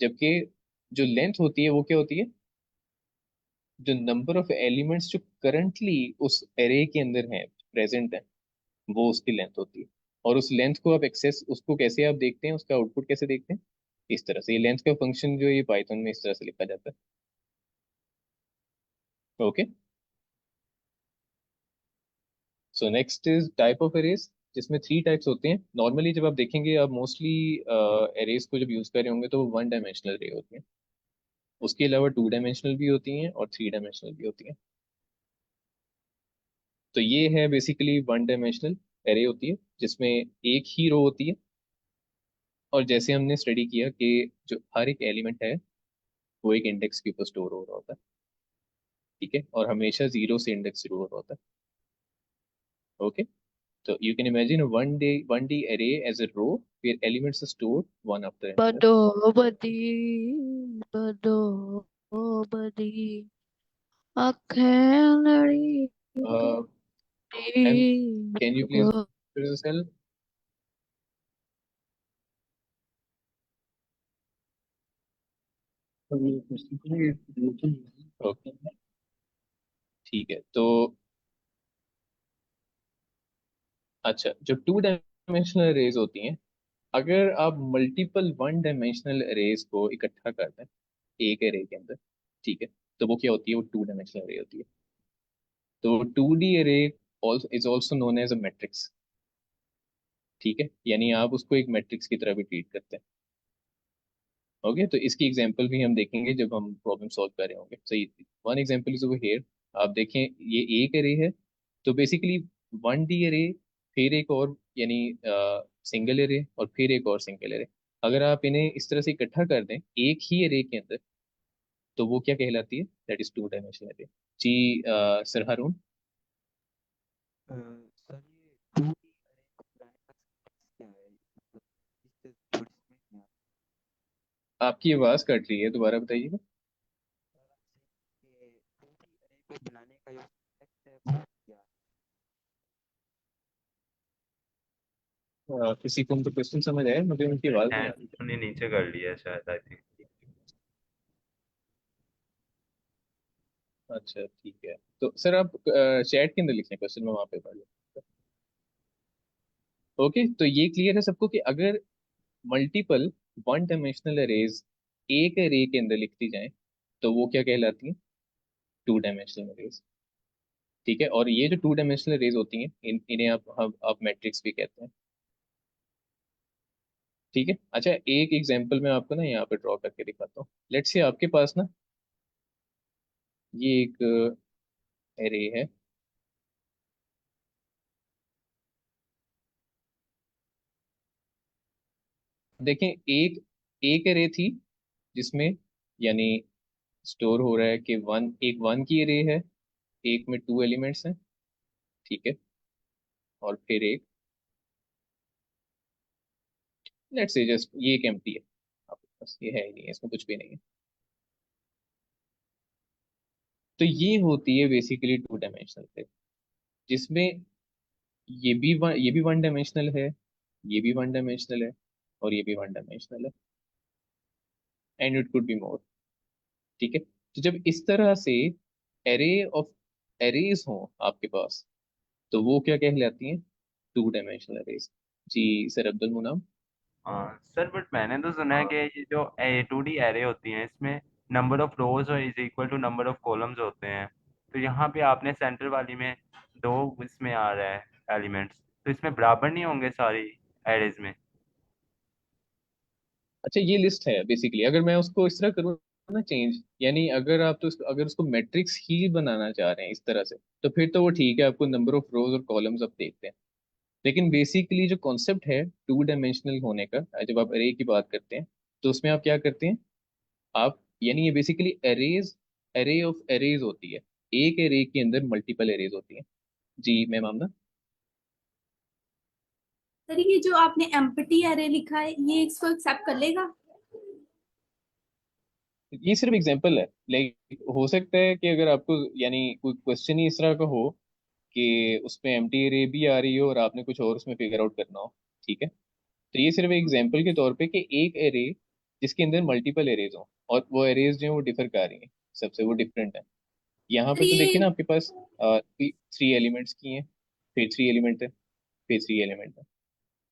A: जबकि जो लेंथ होती है वो क्या होती है, जो नंबर ऑफ एलिमेंट्स जो करंटली उस एरे के अंदर हैं, प्रेजेंट हैं, वो उसकी लेंथ होती है। और उस लेंथ को आप एक्सेस, उसको कैसे आप देखते हैं, उसका आउटपुट कैसे देखते हैं, इस तरह से। ये लेंथ का फंक्शन जो है, ये पाइथन में इस तरह से लिखा जाता है। Okay, so next is type of arrays, जिसमें थ्री टाइप्स होते हैं। नॉर्मली जब आप देखेंगे, आप मोस्टली एरेज को जब यूज कर रहे होंगे, तो वो वन डायमेंशनल एरे होती हैं। उसके अलावा टू डायमेंशनल भी होती हैं और थ्री डायमेंशनल भी होती हैं। तो ये है बेसिकली वन डायमेंशनल एरे होती है, जिसमें एक ही रो होती है। और जैसे हमने स्टडी किया कि जो हर एक एलिमेंट है वो एक इंडेक्स के ऊपर स्टोर हो रहा होता है। ठीक है, और हमेशा जीरो से इंडेक्स शुरू हो रहा होता है। ओके, तो you can imagine one D array as a row where elements are stored one after another.
M: बदो बदी बदो बदी आँखें लड़ी
A: uh, and
M: तेरी
A: can you please
M: वो
A: introduce yourself? Okay, ठीक है, तो अच्छा, जो टू डायमेंशनल अरेज होती हैं, अगर आप मल्टीपल वन डायमेंशनल अरेज को इकट्ठा करते हैं एक अरे के अंदर, ठीक है, तो वो क्या होती है, वो टू डायमेंशनल अरे होती है। तो two D array is also known as a matrix. ठीक है, यानी आप उसको एक मैट्रिक्स की तरह भी ट्रीट करते हैं। ओके, तो इसकी एग्जांपल भी हम देखेंगे जब हम प्रॉब्लम सॉल्व कर रहे होंगे। सही, one example is over here. आप देखें, ये एक अरे है, तो बेसिकली वन डी अरे, फिर एक और यानी सिंगल अरे, और फिर एक और सिंगल अरे। अगर आप इन्हें इस तरह से इकट्ठा कर दें एक ही अरे के अंदर, तो वो क्या कहलाती है, दैट इज टू डायमेंशनल अरे। जी सर हारून।
J: सर ये 2D array को बनाने का syntax क्या है, मतलब इससे थोड़ी समझ नहीं आ
A: आपकी आवाज कट रही है, दोबारा बताइएगा।
J: रहा कि 2D array को बनाने का जो syntax है वो क्या है।
A: किसी को तो क्वेश्चन समझ आया, मुझे उनकी आवाज नहीं आ रही।
K: हैंड ने नीचे कर लिया शायद, आई थिंक।
A: अच्छा ठीक है, तो सर आप चैट के अंदर लिखें क्वेश्चन, मैं वहां पे पढ़ लूँ। ओके, तो ये क्लियर है सबको कि अगर मल्टीपल वन डायमेंशनल अरेज एक अरे के अंदर लिखती जाएं, तो वो क्या कहलाती हैं, टू डायमेंशनल अरेज। ठीक है, और ये जो टू डायमेंशनल अरेज होती हैं, इन्हें आप मैट्रिक्स भी कहते हैं। ठीक है, अच्छा, एक एग्जांपल मैं आपको ना यहाँ पे ड्रॉ करके दिखाता हूँ। लेट्स से आपके पास ना ये एक एरे है। देखें, एक एक एरे थी जिसमें यानी स्टोर हो रहा है कि वन की एरे है, एक में टू एलिमेंट्स हैं, ठीक है, और फिर एक, लेट्स से जस्ट ये एक एम्प्टी है आपके पास, ये है ही नहीं है, इसमें कुछ भी नहीं है। तो ये होती है बेसिकली टू डायमेंशनल है, जिसमें ये भी वन डायमेंशनल है, ये भी वन डायमेंशनल है, और ये भी वन डायमेंशनल है, and it could be more. ठीक है, तो जब इस तरह से एरे ऑफ एरेज हो आपके पास, तो वो क्या कहलाती हैं, टू डायमेंशनल एरेज। जी सर अब्दुल मुनाम।
K: हाँ सर, बट मैंने तो सुना है कि ये जो 2D एरे होती हैं इसमें नंबर ऑफ रोज और is equal to number of columns होते हैं। तो यहाँ पे आपने सेंटर वाली में दो इसमें आ रहा है एलिमेंट्स, तो इसमें बराबर नहीं होंगे सारी एरेज में।
A: अच्छा, ये लिस्ट है बेसिकली, अगर मैं उसको इस तरह करूँ ना चेंज, यानी अगर आप तो अगर उसको मैट्रिक्स ही बनाना चाह रहे हैं इस तरह से, तो फिर तो वो ठीक है, आपको नंबर ऑफ रोज और कॉलम्स आप देखते हैं। लेकिन बेसिकली जो कॉन्सेप्ट है टू डायमेंशनल होने का, जब आप अरे की बात करते हैं, तो उसमें आप क्या करते हैं, आप यानी ये बेसिकली अरेज, अरे ऑफ अरेज होती है, एक अरे के अंदर मल्टीपल अरेज होती हैं। जी मैं मामना।
H: सर ये जो आपने एम्प्टी एरे लिखा है ये इसको एक्सेप्ट कर लेगा?
A: ये सिर्फ एग्जांपल है, लाइक हो सकता है कि अगर आपको यानी कोई क्वेश्चन ही इस तरह का हो कि उसमें एम्प्टी अरे भी आ रही हो और आपने कुछ और उसमें फिगर आउट करना हो, ठीक है, तो ये सिर्फ एग्जांपल के तौर पे कि एक एरे जिसके अंदर मल्टीपल एरेज हो, और वो एरेज जो है वो डिफर कर रही हैं, सबसे वो डिफरेंट है। यहाँ
H: सर
A: पे तो देखिए
H: ये
A: ना, आपके पास थ्री एलिमेंट्स की हैं, फिर थ्री एलिमेंट है, फिर थ्री एलिमेंट है।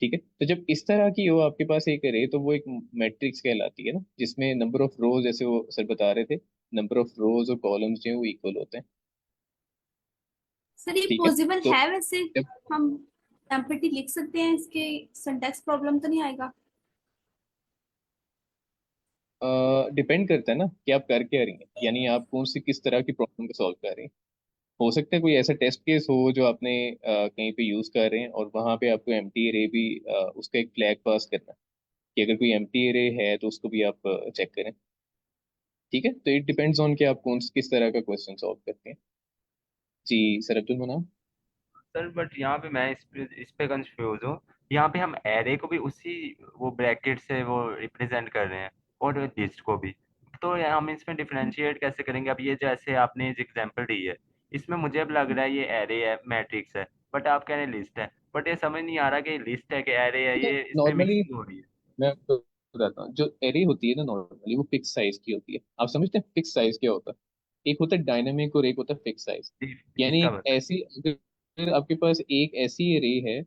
A: ठीक है, तो जब इस तरह की हो आपके पास एक अरे, तो वो एक मैट्रिक्स कहलाती है ना, जिसमें नंबर ऑफ रोज, जैसे वो सर बता रहे थे, नंबर ऑफ रोज और कॉलम्स जो है वो इक्वल होते हैं।
H: सर ये
A: ठीक है,
H: पॉसिबल
A: तो
H: है वैसे?
A: जब
H: हम एम्प्टी लिख सकते हैं, इसके सिंटैक्स प्रॉब्लम तो नहीं आएगा?
A: डिपेंड करता है ना कि आप कर क्या रही हैं, यानी आप कौन सी किस तरह की प्रॉब्लम को सॉल्व कर रही हैं। हो सकता है कोई ऐसा टेस्ट केस हो जो आपने कहीं पे यूज कर रहे हैं, और वहां पे आपको एम्प्टी अरे भी उसका एक फ्लैग पास करना है कि अगर कोई एम्प्टी अरे है तो उसको भी आप चेक करें। ठीक है, तो इट डिपेंड्स ऑन कि आप कौन किस तरह का क्वेश्चन सॉल्व करते हैं। जी सर अब्दुल मनाम।
K: सर बट यहाँ पे मैं इस पे कंफ्यूज हूँ। यहाँ पे हम एरे को भी उसी वो ब्रैकेट से वो रिप्रेजेंट कर रहे हैं, और लिस्ट को भी। तो हम इसमें डिफरेंशिएट कैसे करेंगे? अब ये जैसे आपने एग्जांपल दी है, इसमें मुझे अब लग रहा है ये एरे है, मैट्रिक्स है, बट आप कह रहे हैं लिस्ट है। बट ये समझ नहीं आ रहा कि लिस्ट है कि एरे है, ये इसमें
A: नॉर्मली
K: मिक्सिंग हो रही है।
A: मैं आपको बताता हूँ, जो एरे होती है ना, नॉर्मली वो फिक्स साइज की होती है। आप समझते हैं फिक्स साइज क्या होता है? एक होता है डायनामिक और एक होता है फिक्स साइज। यानी
K: इसका
A: एक
K: मतलब
A: ऐसी, अगर आपके पास एक ऐसी एरे है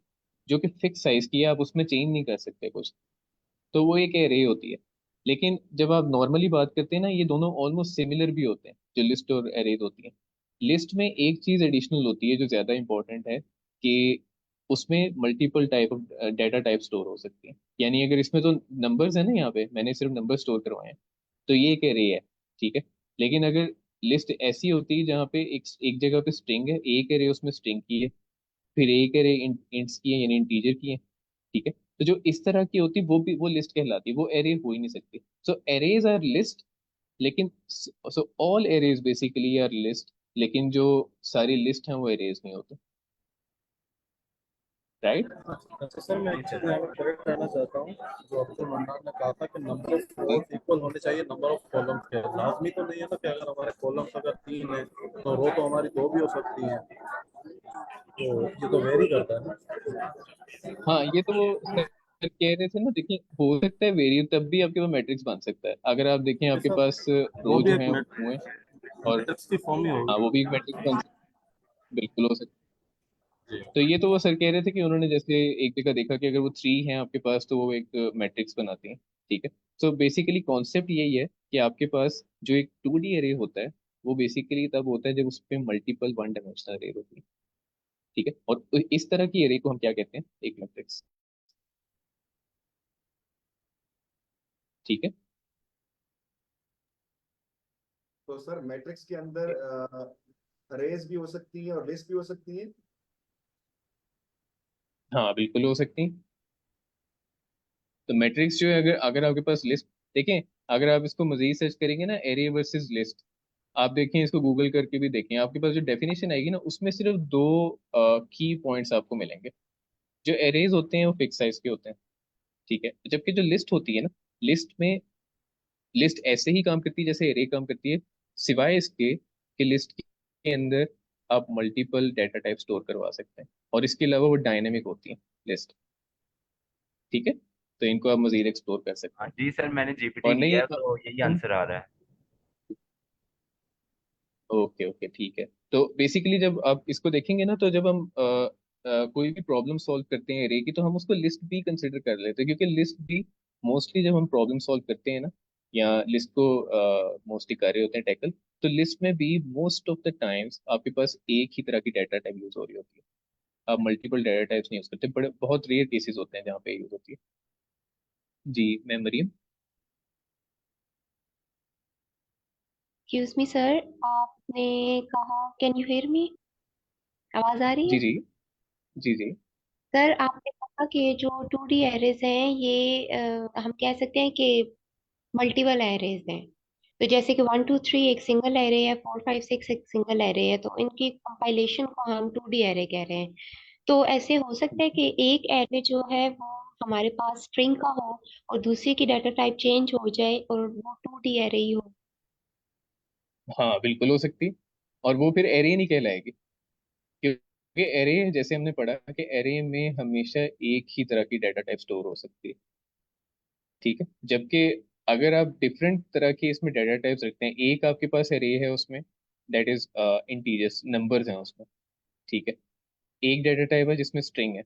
A: जो कि फिक्स साइज की है, आप उसमें चेंज नहीं कर सकते कुछ, तो वो एक एरे होती है। लेकिन जब आप नॉर्मली बात करते हैं ना, ये दोनों ऑलमोस्ट सिमिलर भी होते हैं, जो लिस्ट और एरेज होती है। लिस्ट में एक चीज एडिशनल होती है जो ज्यादा इंपॉर्टेंट है, कि उसमें multiple type of data type store हो सकती है। यानी अगर इसमें तो नंबर्स है ना, यहाँ पे मैंने सिर्फ नंबर स्टोर करवाए हैं, तो ये एक एरे है, ठीक है। लेकिन अगर लिस्ट ऐसी होती है जहाँ पे एक एक जगह पे स्ट्रिंग है, एक एरे उसमें स्ट्रिंग की है, फिर एक एरे इंट्स की है यानी इंटीजर की है, ठीक है। तो जो इस तरह की होती वो भी वो लिस्ट कहलाती, वो एरे हो ही नहीं सकती। सो एरेज आर लिस्ट, लेकिन so all arrays basically are list, लेकिन जो सारी लिस्ट हैं वो एरेज नहीं होते, राइट।
C: अच्छा सर, मैं एक चीज़ यहाँ पर करेक्ट करना चाहता हूँ। जो अब्दुल मन्नान ने कहा था कि नंबर ऑफ रोज इक्वल होने चाहिए नंबर ऑफ कॉलम्स के, लाजमी तो नहीं है ना कि अगर हमारे कॉलम्स अगर 3 है तो रो तो हमारी 2 भी हो सकती हैं, तो ये तो वेरी करता है ना।
A: हाँ, ये तो वो सर कह रहे थे ना, देखिए हो सकता है वेरी, तब भी आपके पास मैट्रिक्स बन सकता है। अगर आप देखें
C: जी
A: आपके
C: सर,
A: पास
C: वो
A: रो
C: भी
A: जो
C: एक
A: है वो है, और
C: मैट्रिक्स की फॉर्म ही
A: हाँ
C: होगी।
A: वो भी एक मैट्रिक्स बन सकता है, बिल्कुल हो सकता है।
C: जी
A: तो ये तो वो सर कह रहे थे कि उन्होंने जैसे एक जगह देखा कि अगर वो थ्री हैं आपके पास तो वो एक मैट्रिक्स बनाती हैं, ठीक है। सो बेसिकली कॉन्सेप्ट यही है कि आपके पास जो एक 2D एरे होता है, वो बेसिकली तब होता है जब उस पर मल्टीपल वन डायमेंशनल एरे होती है, ठीक है। और इस तरह की एरे को हम क्या कहते हैं, एक मैट्रिक्स, ठीक है।
B: तो सर मैट्रिक्स के अंदर रेस भी हो सकती है और लिस्ट भी हो सकती है।
A: हाँ बिल्कुल हो सकती है। तो मैट्रिक्स जो है, अगर अगर आपके पास लिस्ट, देखें, अगर आप इसको मजीद सर्च करेंगे ना, एरे वर्सेस लिस्ट, आप देखें इसको गूगल करके भी देखें, आपके पास जो डेफिनेशन आएगी ना, उसमें सिर्फ दो की पॉइंट्स आपको मिलेंगे। जो एरेज होते हैं वो फिक्स साइज के होते हैं, ठीक है। जबकि जो लिस्ट होती है ना, लिस्ट में, लिस्ट ऐसे ही काम करती है जैसे एरे काम करती है, सिवाय इसके कि लिस्ट के अंदर आप मल्टीपल डाटा टाइप स्टोर करवा सकते हैं, और इसके अलावा वो डायनेमिक होती है लिस्ट, ठीक है। तो इनको आप मजीद एक्सप्लोर कर सकते
K: हाँ
A: हैं।
K: जी सर, मैंने जीपीटी
A: और
K: किया
A: नहीं
K: है तो यही
A: हम,
K: आंसर आ रहा है।
A: ओके ओके ठीक है। तो बेसिकली जब आप इसको देखेंगे ना, तो जब हम कोई भी प्रॉब्लम सॉल्व करते हैं एरे की, तो हम उसको लिस्ट भी कंसिडर कर लेते हैं, क्योंकि लिस्ट भी मोस्टली जब हम प्रॉब्लम सॉल्व करते हैं ना, या लिस्ट को मोस्टली कर रहे होते हैं टैकल, तो लिस्ट में भी मोस्ट ऑफ द टाइम्स आपके पास एक ही तरह की डाटा टाइप यूज हो रही होती है। आप मल्टीपल डाटा टाइप्स नहीं यूज करते, बड़े बहुत रेयर केसेस होते हैं जहाँ पे यूज होती है। जी मैं मरियम।
M: एक्सक्यूज मी सर, आपने कहा कैन यू हेयर मी? आवाज आ रही
A: जी
M: है?
A: जी जी जी।
M: सर आपने कहा कि जो 2D एरेज हैं ये हम कह सकते हैं कि मल्टीपल एरेज हैं। तो जैसे कि 1 2 3 एक सिंगल एरे है, 4 5 6 एक सिंगल एरे है, तो इनकी कंपाइलेशन को हम 2D एरे कह रहे हैं। तो ऐसे हो सकता है कि एक एरे जो है वो हमारे पास स्ट्रिंग का हो और दूसरे की डाटा टाइप चेंज हो जाए और वो 2D एरे ही हो।
A: हाँ बिल्कुल हो सकती, और वो फिर एरे नहीं कहलाएगी, क्योंकि एरे जैसे हमने पढ़ा कि एरे में हमेशा एक ही तरह की डाटा टाइप स्टोर हो सकती है, ठीक है। जबकि अगर आप डिफरेंट तरह के इसमें डाटा टाइप्स रखते हैं, एक आपके पास एरे है उसमें, दैट इज इंटीजर्स, नंबर्स हैं उसमें, ठीक है। एक डाटा टाइप है जिसमें स्ट्रिंग है,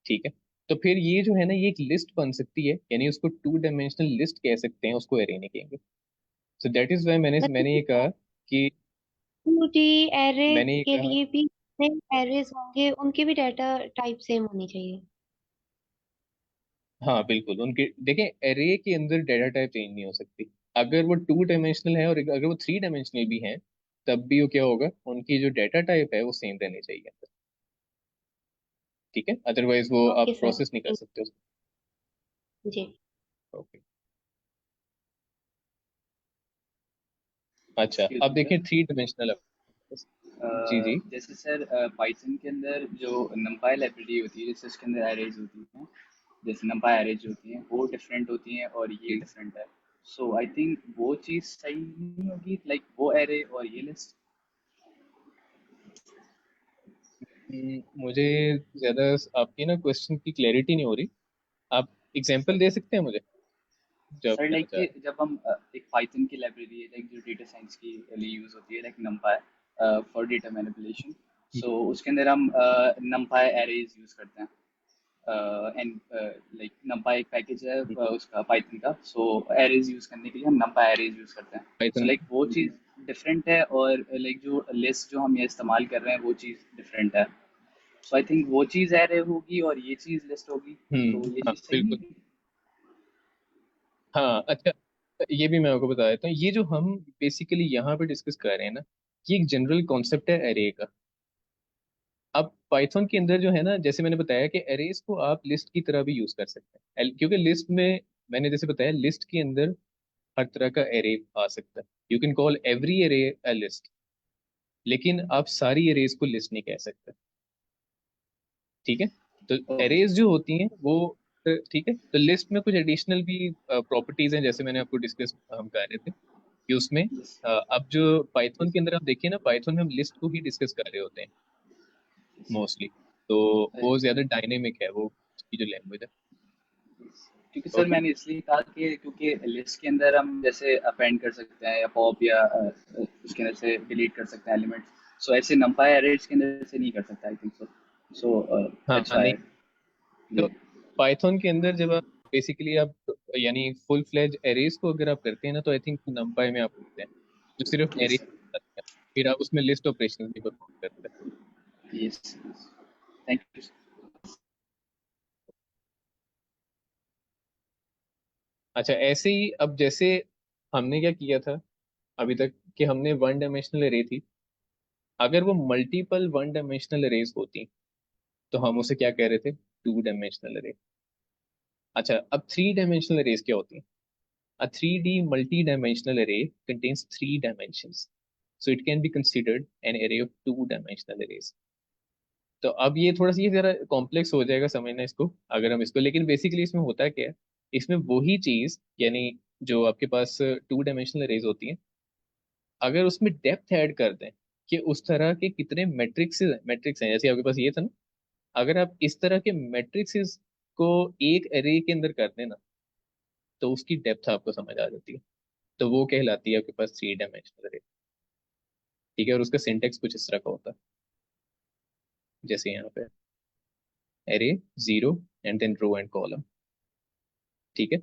A: ठीक है। तो फिर ये जो है ना, ये एक लिस्ट बन सकती है, यानी उसको 2 डायमेंशनल लिस्ट कह सकते हैं, उसको एरे नहीं कहेंगे। सो दैट इज वाई मैंने मैंने
M: मतलब
A: ये कहा कि,
M: 2D एरे
A: मैंने ये
M: के
A: कहा,
M: लिए भी एरेज होंगे, उनके भी डाटा टाइप सेम होनी चाहिए।
A: हाँ बिल्कुल, उनके देखें, एरे के अंदर डाटा टाइप चेंज नहीं हो सकती। अगर वो 2 डायमेंशनल है और अगर वो 3 डायमेंशनल भी हैं, तब भी वो क्या होगा, उनकी जो डाटा टाइप है वो सेम रहनी चाहिए, ठीक है। अदरवाइज वो
M: ओके
A: आप
M: सर,
A: प्रोसेस नहीं कर सकते उसको।
M: जी।
A: ओके। अच्छा,
N: एक्सक्यूज
A: अब
N: मी
A: देखिए
N: सर।
A: 3 डायमेंशनल। जी जी
N: जैसे सर पाइथन के अंदर जो numpy लाइब्रेरी होती है, जैसे उसके अंदर एरेज होती हैं, जैसे numpy एरेज होती हैं वो डिफरेंट होती हैं और ये डिफरेंट है। सो आई थिंक वो चीज़ सही नहीं होगी, लाइक वो एरे और ये लिस्ट।
A: मुझे ज्यादा आपकी ना क्वेश्चन की क्लैरिटी नहीं हो रही, आप एग्जांपल दे सकते हैं मुझे। जब
N: सर लाइक
A: चाह रहे
N: जब हम एक पाइथन की लाइब्रेरी है लाइक जो डेटा साइंस के लिए यूज होती है like numpy for data manipulation,
A: हैं।
N: सो उसके अंदर हम numpy एरेज यूज करते हैं एंड लाइक numpy एक पैकेज है उसका पाइथन का, सो एरेज यूज करने के लिए हम numpy एरेज यूज करते हैं। सो
A: पाइथन
N: लाइक वो चीज़ डिफरेंट है और लाइक जो लिस्ट जो हम ये इस्तेमाल कर रहे हैं वो चीज़ डिफरेंट है। सो आई थिंक वो चीज़ एरे होगी और ये चीज़ लिस्ट होगी, तो ये
A: हाँ
N: चीज़ सही
A: बिल्कुल।
N: नहीं है।
A: हाँ अच्छा, ये भी मैं आपको बता देता हूँ। ये जो हम बेसिकली यहाँ पे डिस्कस कर रहे हैं ना, ये एक जनरल कॉन्सेप्ट है एरे का। अब पाइथन के अंदर जो है ना, जैसे मैंने बताया कि एरेज को आप लिस्ट की तरह भी यूज कर सकते हैं, क्योंकि लिस्ट में मैंने जैसे बताया लिस्ट के अंदर हर तरह का एरे आ सकता है। You can call every array a list, लेकिन आप सारी एरेज को लिस्ट नहीं कह सकते। ठीक है, तो
N: ओके
A: एरेज जो होती हैं वो ठीक है, तो लिस्ट में कुछ एडिशनल भी प्रॉपर्टीज हैं, जैसे मैंने आपको डिस्कस हम कर रहे थे कि उसमें अब जो पाइथन के अंदर आप देखिए ना, पाइथन में हम लिस्ट को ही डिस्कस कर रहे होते हैं मोस्टली। तो वो ज्यादा डायनेमिक है, वो उसकी जो लैंग्वेज है।
N: क्योंकि सर
A: ओके।
N: मैंने इसलिए कहा कि क्योंकि लिस्ट के अंदर हम जैसे अपेंड कर सकते हैं या पॉप या उसके अंदर से डिलीट कर सकते हैं एलिमेंट्स, सो ऐसे numpy एरेज के अंदर से नहीं कर सकता आई थिंक सो। सो
A: हाँ
N: दैट्स
A: हाँ, नहीं,
N: व्हाई
A: तो
N: ये
A: पाइथन के अंदर जब आप बेसिकली आप यानी फुल फ्लेज एरेज को अगर आप करते हैं ना, तो आई थिंक नंपाई में आप करते हैं जो सिर्फ एरे,
N: यस
A: फिर आप उसमें लिस्ट ऑपरेशन भी परफॉर्म करते हैं।
N: Yes thank you.
A: अच्छा, ऐसे ही अब जैसे हमने क्या किया था अभी तक कि हमने वन डायमेंशनल एरे थी, अगर वो मल्टीपल वन डायमेंशनल एरेज होती तो हम उसे क्या कह रहे थे, टू डायमेंशनल एरे। अच्छा, अब थ्री डायमेंशनल एरेज क्या होती है? A 3D multi-dimensional array contains three dimensions, so it can be considered an array of two-dimensional arrays. तो अब ये थोड़ा सा ये जरा कॉम्प्लेक्स हो जाएगा समझना इसको अगर हम इसको, लेकिन बेसिकली इसमें होता क्या है, इसमें वही चीज यानी जो आपके पास टू डायमेंशनल अरेज होती हैं, अगर उसमें डेप्थ ऐड कर दें कि उस तरह के कितने मैट्रिक्स मैट्रिक्स हैं, जैसे आपके पास ये था ना, अगर आप इस तरह के मैट्रिक्स को एक अरे के अंदर कर दें ना, तो उसकी डेप्थ आपको समझ आ जाती है। तो वो कहलाती है आपके पास थ्री डायमेंशनल अरे। ठीक है, और उसका सिंटेक्स कुछ इस तरह का होता है, जैसे यहाँ पे array zero and then row and column. ठीक है,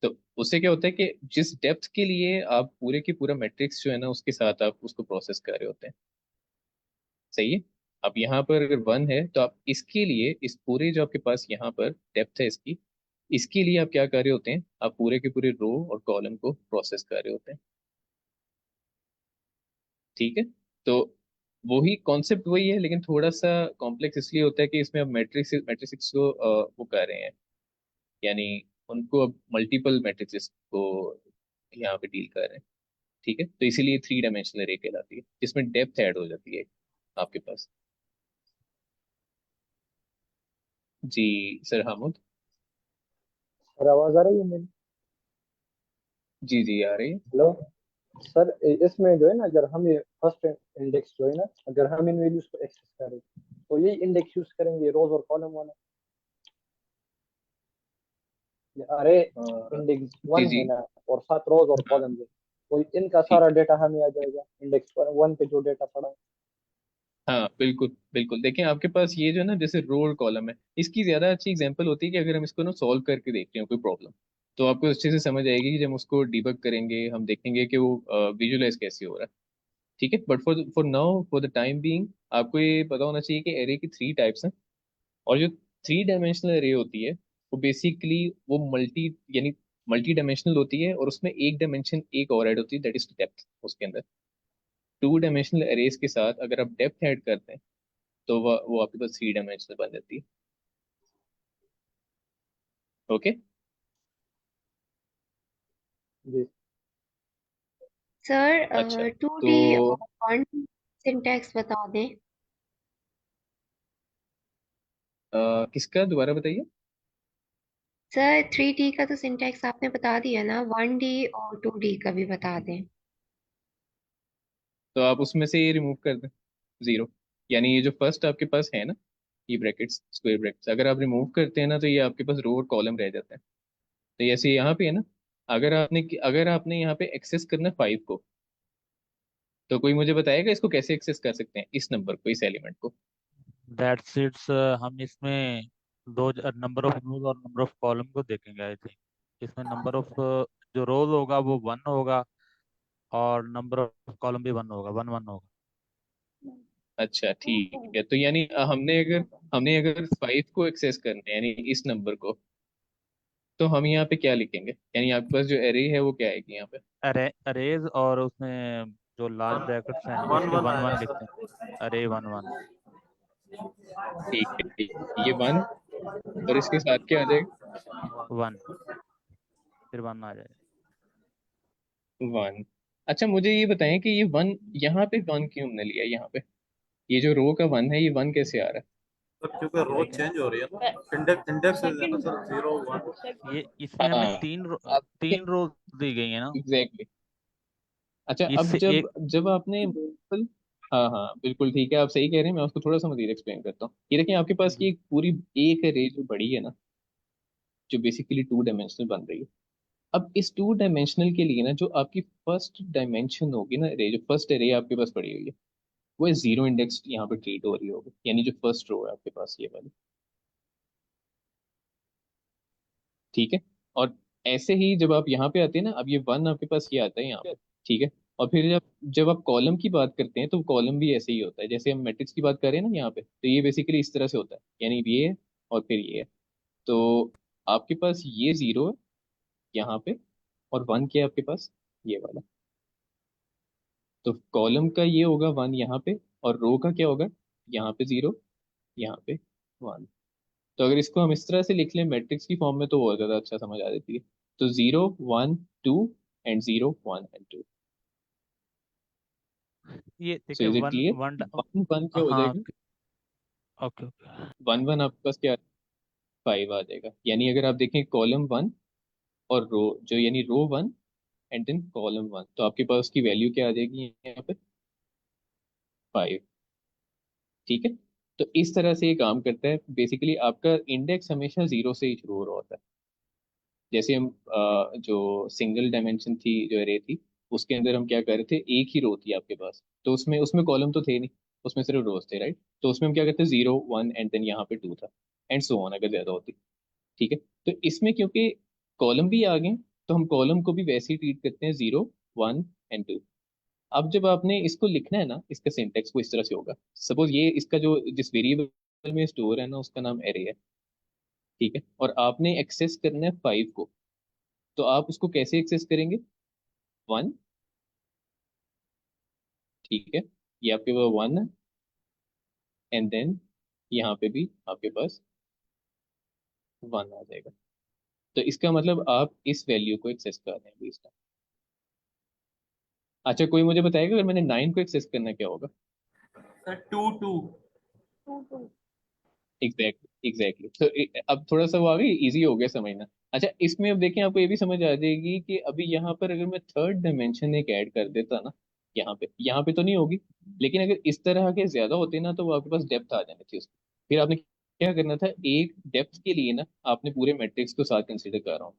A: तो उससे क्या होता है कि जिस डेप्थ के लिए आप पूरे की पूरा मैट्रिक्स जो है ना उसके साथ आप उसको प्रोसेस कर रहे होते हैं। सही है। अब यहाँ पर अगर वन है तो आप इसके लिए इस पूरे जो आपके पास यहाँ पर डेप्थ है इसकी, इसके लिए आप क्या कर रहे होते हैं, आप पूरे के पूरे रो और कॉलम को प्रोसेस कर रहे होते हैं। ठीक है, तो वही कॉन्सेप्ट वही है, लेकिन थोड़ा सा कॉम्प्लेक्स इसलिए होता है कि इसमें अब मैट्रिक्स मैट्रिक्स को वो कर रहे हैं, यानी उनको अब मल्टीपल मैट्रिक्स को यहाँ पे डील कर रहे हैं। ठीक है, तो इसीलिए थ्री डायमेंशनल एरे कहलाती है, जिसमें डेप्थ ऐड हो जाती है आपके पास। जी सर हामुद।
G: सर आवाज आ रही है मेरी?
A: जी जी आ रही है।
G: हेलो सर, इसमें जो है ना, अगर हम ये फर्स्ट इंडेक्स जो है ना, अगर हम इन वैल्यूज को एक्सेस करें तो ये इंडेक्स यूज करेंगे रोज और कॉलम वाला। अरे इंडेक्स
A: जी
G: वन
A: जी।
G: है ना, और 7 रोज और
A: हाँ
G: कॉलम है, तो इनका
A: ठीक
G: सारा
A: है।
G: डेटा हमें आ जाएगा इंडेक्स पर वन पे जो डेटा पड़ा है।
A: हाँ बिल्कुल बिल्कुल, देखें आपके पास ये जो है ना जैसे रो और कॉलम है, इसकी ज्यादा अच्छी एग्जांपल होती है कि अगर हम इसको ना सॉल्व करके देखते हैं कोई प्रॉब्लम, तो आपको अच्छे से समझ आएगी कि जब हम उसको डिबग करेंगे हम देखेंगे कि वो विजुअलाइज कैसे हो रहा है। ठीक है, but for for now for the time being आपको ये पता होना चाहिए कि एरे की थ्री टाइप्स हैं, और जो थ्री डायमेंशनल एरे होती है वो बेसिकली वो यानी मल्टी डायमेंशनल होती है, और उसमें एक डायमेंशन एक और ऐड होती है, दैट इज डेप्थ उसके अंदर। टू डायमेंशनल एरेज के साथ अगर आप डेप्थ ऐड करते हैं तो वो आपके पास थ्री डायमेंशनल बन जाती है। ओके।
G: जी
A: अच्छा,
M: सर टू
A: तो
M: डी और वन सिंटैक्स बता दें।
A: किसका दोबारा बताइए।
M: सर 3D का तो सिंटैक्स आपने बता दिया ना, 1D और 2D का भी बता दें।
A: तो आप उसमें से ये रिमूव कर दें, जीरो, यानी ये जो फर्स्ट आपके पास है ना, ये ब्रैकेट्स स्क्वायर ब्रैकेट्स अगर आप रिमूव करते हैं ना, तो ये आपके पास रो और कॉलम रह जाते हैं। तो जैसे यहाँ पे है ना, अगर आपने यहाँ पे एक्सेस करना 5 को, तो कोई मुझे बताएगा इसको कैसे एक्सेस कर सकते हैं, इस नंबर को, इस एलिमेंट को?
F: दैट्स इट्स हम इसमें दो नंबर ऑफ रोज और नंबर ऑफ कॉलम को देखेंगे आई थिंक। इसमें नंबर ऑफ जो रोज होगा वो 1 होगा और नंबर ऑफ कॉलम भी 1 होगा, 1 1 होगा।
A: अच्छा ठीक है, तो यानी हमने अगर 5 को एक्सेस करना है, यानी इस नंबर को, तो हम यहाँ पे क्या लिखेंगे? यानी आपके पास जो एरे है वो क्या आएगी यहाँ पे?
F: अरेज और उसमें जो लार्ज ब्रैकेट्स हैं
C: वन
F: उसके
C: वन
F: 1
C: आएगा
F: 1 लिखते
C: सर।
F: हैं। अरे 1 1।
A: ठीक है, ठीक है। ये 1 और इसके साथ क्या आ जाएगा?
F: 1 फिर 1 आ जाएगा।
A: 1। अच्छा मुझे ये बताएं कि ये 1, यहाँ पे 1 क्यों हमने लिया यहाँ पे? ये जो रो का 1 है, ये 1 कैसे आ रहा
C: सर क्योंकि रोज
F: लाइक
C: चेंज हो रही है ना, इंडेक्स है ना सर, 0 1।
F: ये इसमें
A: है?
F: हमें
A: हाँ, आप
F: तीन रोज दी गई है ना।
A: एग्जैक्टली। अच्छा, अब
F: इससे
A: जब
F: एक
A: जब आपने बिल्कुल, हाँ हाँ बिल्कुल ठीक है, आप सही कह रहे हैं। मैं उसको थोड़ा सा मजीद एक्सप्लेन करता हूँ। ये देखिए, आपके पास की एक पूरी एक रे जो बड़ी है ना, जो बेसिकली 2 डायमेंशनल बन रही है। अब इस 2 डायमेंशनल के लिए ना, जो आपकी फर्स्ट डायमेंशन होगी ना, रे जो फर्स्ट रे आपके पास पड़ी हुई है, वो 0 इंडेक्स यहाँ पे ट्रीट हो रही होगी, यानी जो फर्स्ट रो है आपके पास ये वाली। ठीक है। और ऐसे ही जब आप यहाँ पे आते हैं ना, अब ये 1 आपके पास ये आता है यहाँ पे। ठीक है। और फिर जब जब आप कॉलम की बात करते हैं, तो कॉलम भी ऐसे ही होता है, जैसे हम मैट्रिक्स की बात कर रहे हैं ना यहाँ पे, तो ये बेसिकली इस तरह से होता है, यानी ये है और फिर ये है। तो आपके पास ये 0 है यहाँ पे, और 1 क्या है आपके पास? ये वाला। तो कॉलम का ये होगा 1 यहाँ पे, और रो का क्या होगा? यहाँ पे 0, यहाँ पे 1। तो अगर इसको हम इस तरह से लिख लें मैट्रिक्स की फॉर्म में, तो और ज्यादा अच्छा समझ आ जाती है। तो 0 1 2 एंड 0 1 एंड 2।
F: ये
A: सो
F: देखिए
A: is it
F: one
A: clear?
F: One
A: 1 1 क्या हो
F: हाँ
A: जाएगा?
F: Okay okay.
A: 1 1 आपके पास क्या? 5 आ जाएगा। यानी अगर आप देखें कॉलम 1 और रो जो, यानी रो 1 एंड देन कॉलम 1, तो आपके पास की वैल्यू क्या आ जाएगी यहाँ पे? 5। ठीक है। तो इस तरह से ये काम करता है बेसिकली। आपका इंडेक्स हमेशा 0 से ही शुरू हो रहा होता है। जैसे हम जो सिंगल डायमेंशन थी, जो एरे थी, उसके अंदर हम क्या कर रहे थे, एक ही रो थी आपके पास, तो उसमें उसमें कॉलम तो थे नहीं, उसमें सिर्फ रोज थे, राइट? तो उसमें हम क्या करते, 0 1 एंड देन यहाँ पे 2 था, एंड सो ऑन अगर ज्यादा होती। ठीक है। तो इसमें क्योंकि कॉलम भी आ गए, तो हम कॉलम को भी वैसे ही ट्रीट करते हैं, 0 1 एंड 2। अब जब आपने इसको लिखना है ना, इसका सिंटेक्स को इस तरह से होगा। सपोज ये इसका जो जिस वेरिएबल में स्टोर है ना, उसका नाम एरे है। ठीक है। और आपने एक्सेस करना है 5 को, तो आप उसको कैसे एक्सेस करेंगे? 1। ठीक है। ये आपके पास 1 है, एंड देन यहाँ पे भी आपके पास 1 आ जाएगा। तो इसका मतलब आप इस वैल्यू को एक्सेस कर रहे हैं अभी इस टाइम। अच्छा, कोई मुझे बताएगा अगर मैंने 9 को एक्सेस करना क्या होगा?
C: सर 2 2।
L: 2 2।
A: Exactly exactly. तो अब थोड़ा सा वो आ गई, इजी हो गया समझना। अच्छा, इसमें अब देखें, आपको ये भी समझ आ जाएगी कि अभी यहाँ पर अगर मैं थर्ड डायमेंशन एक ऐड कर देता ना, यहाँ पे तो नहीं होगी, लेकिन अगर इस तरह के ज्यादा होते ना, तो वो आपके पास डेप्थ आ जानी थी उसकी। फिर आपने क्या करना था, एक डेप्थ के लिए ना आपने पूरे मैट्रिक्स को साथ कंसिडर कर रहा हूँ,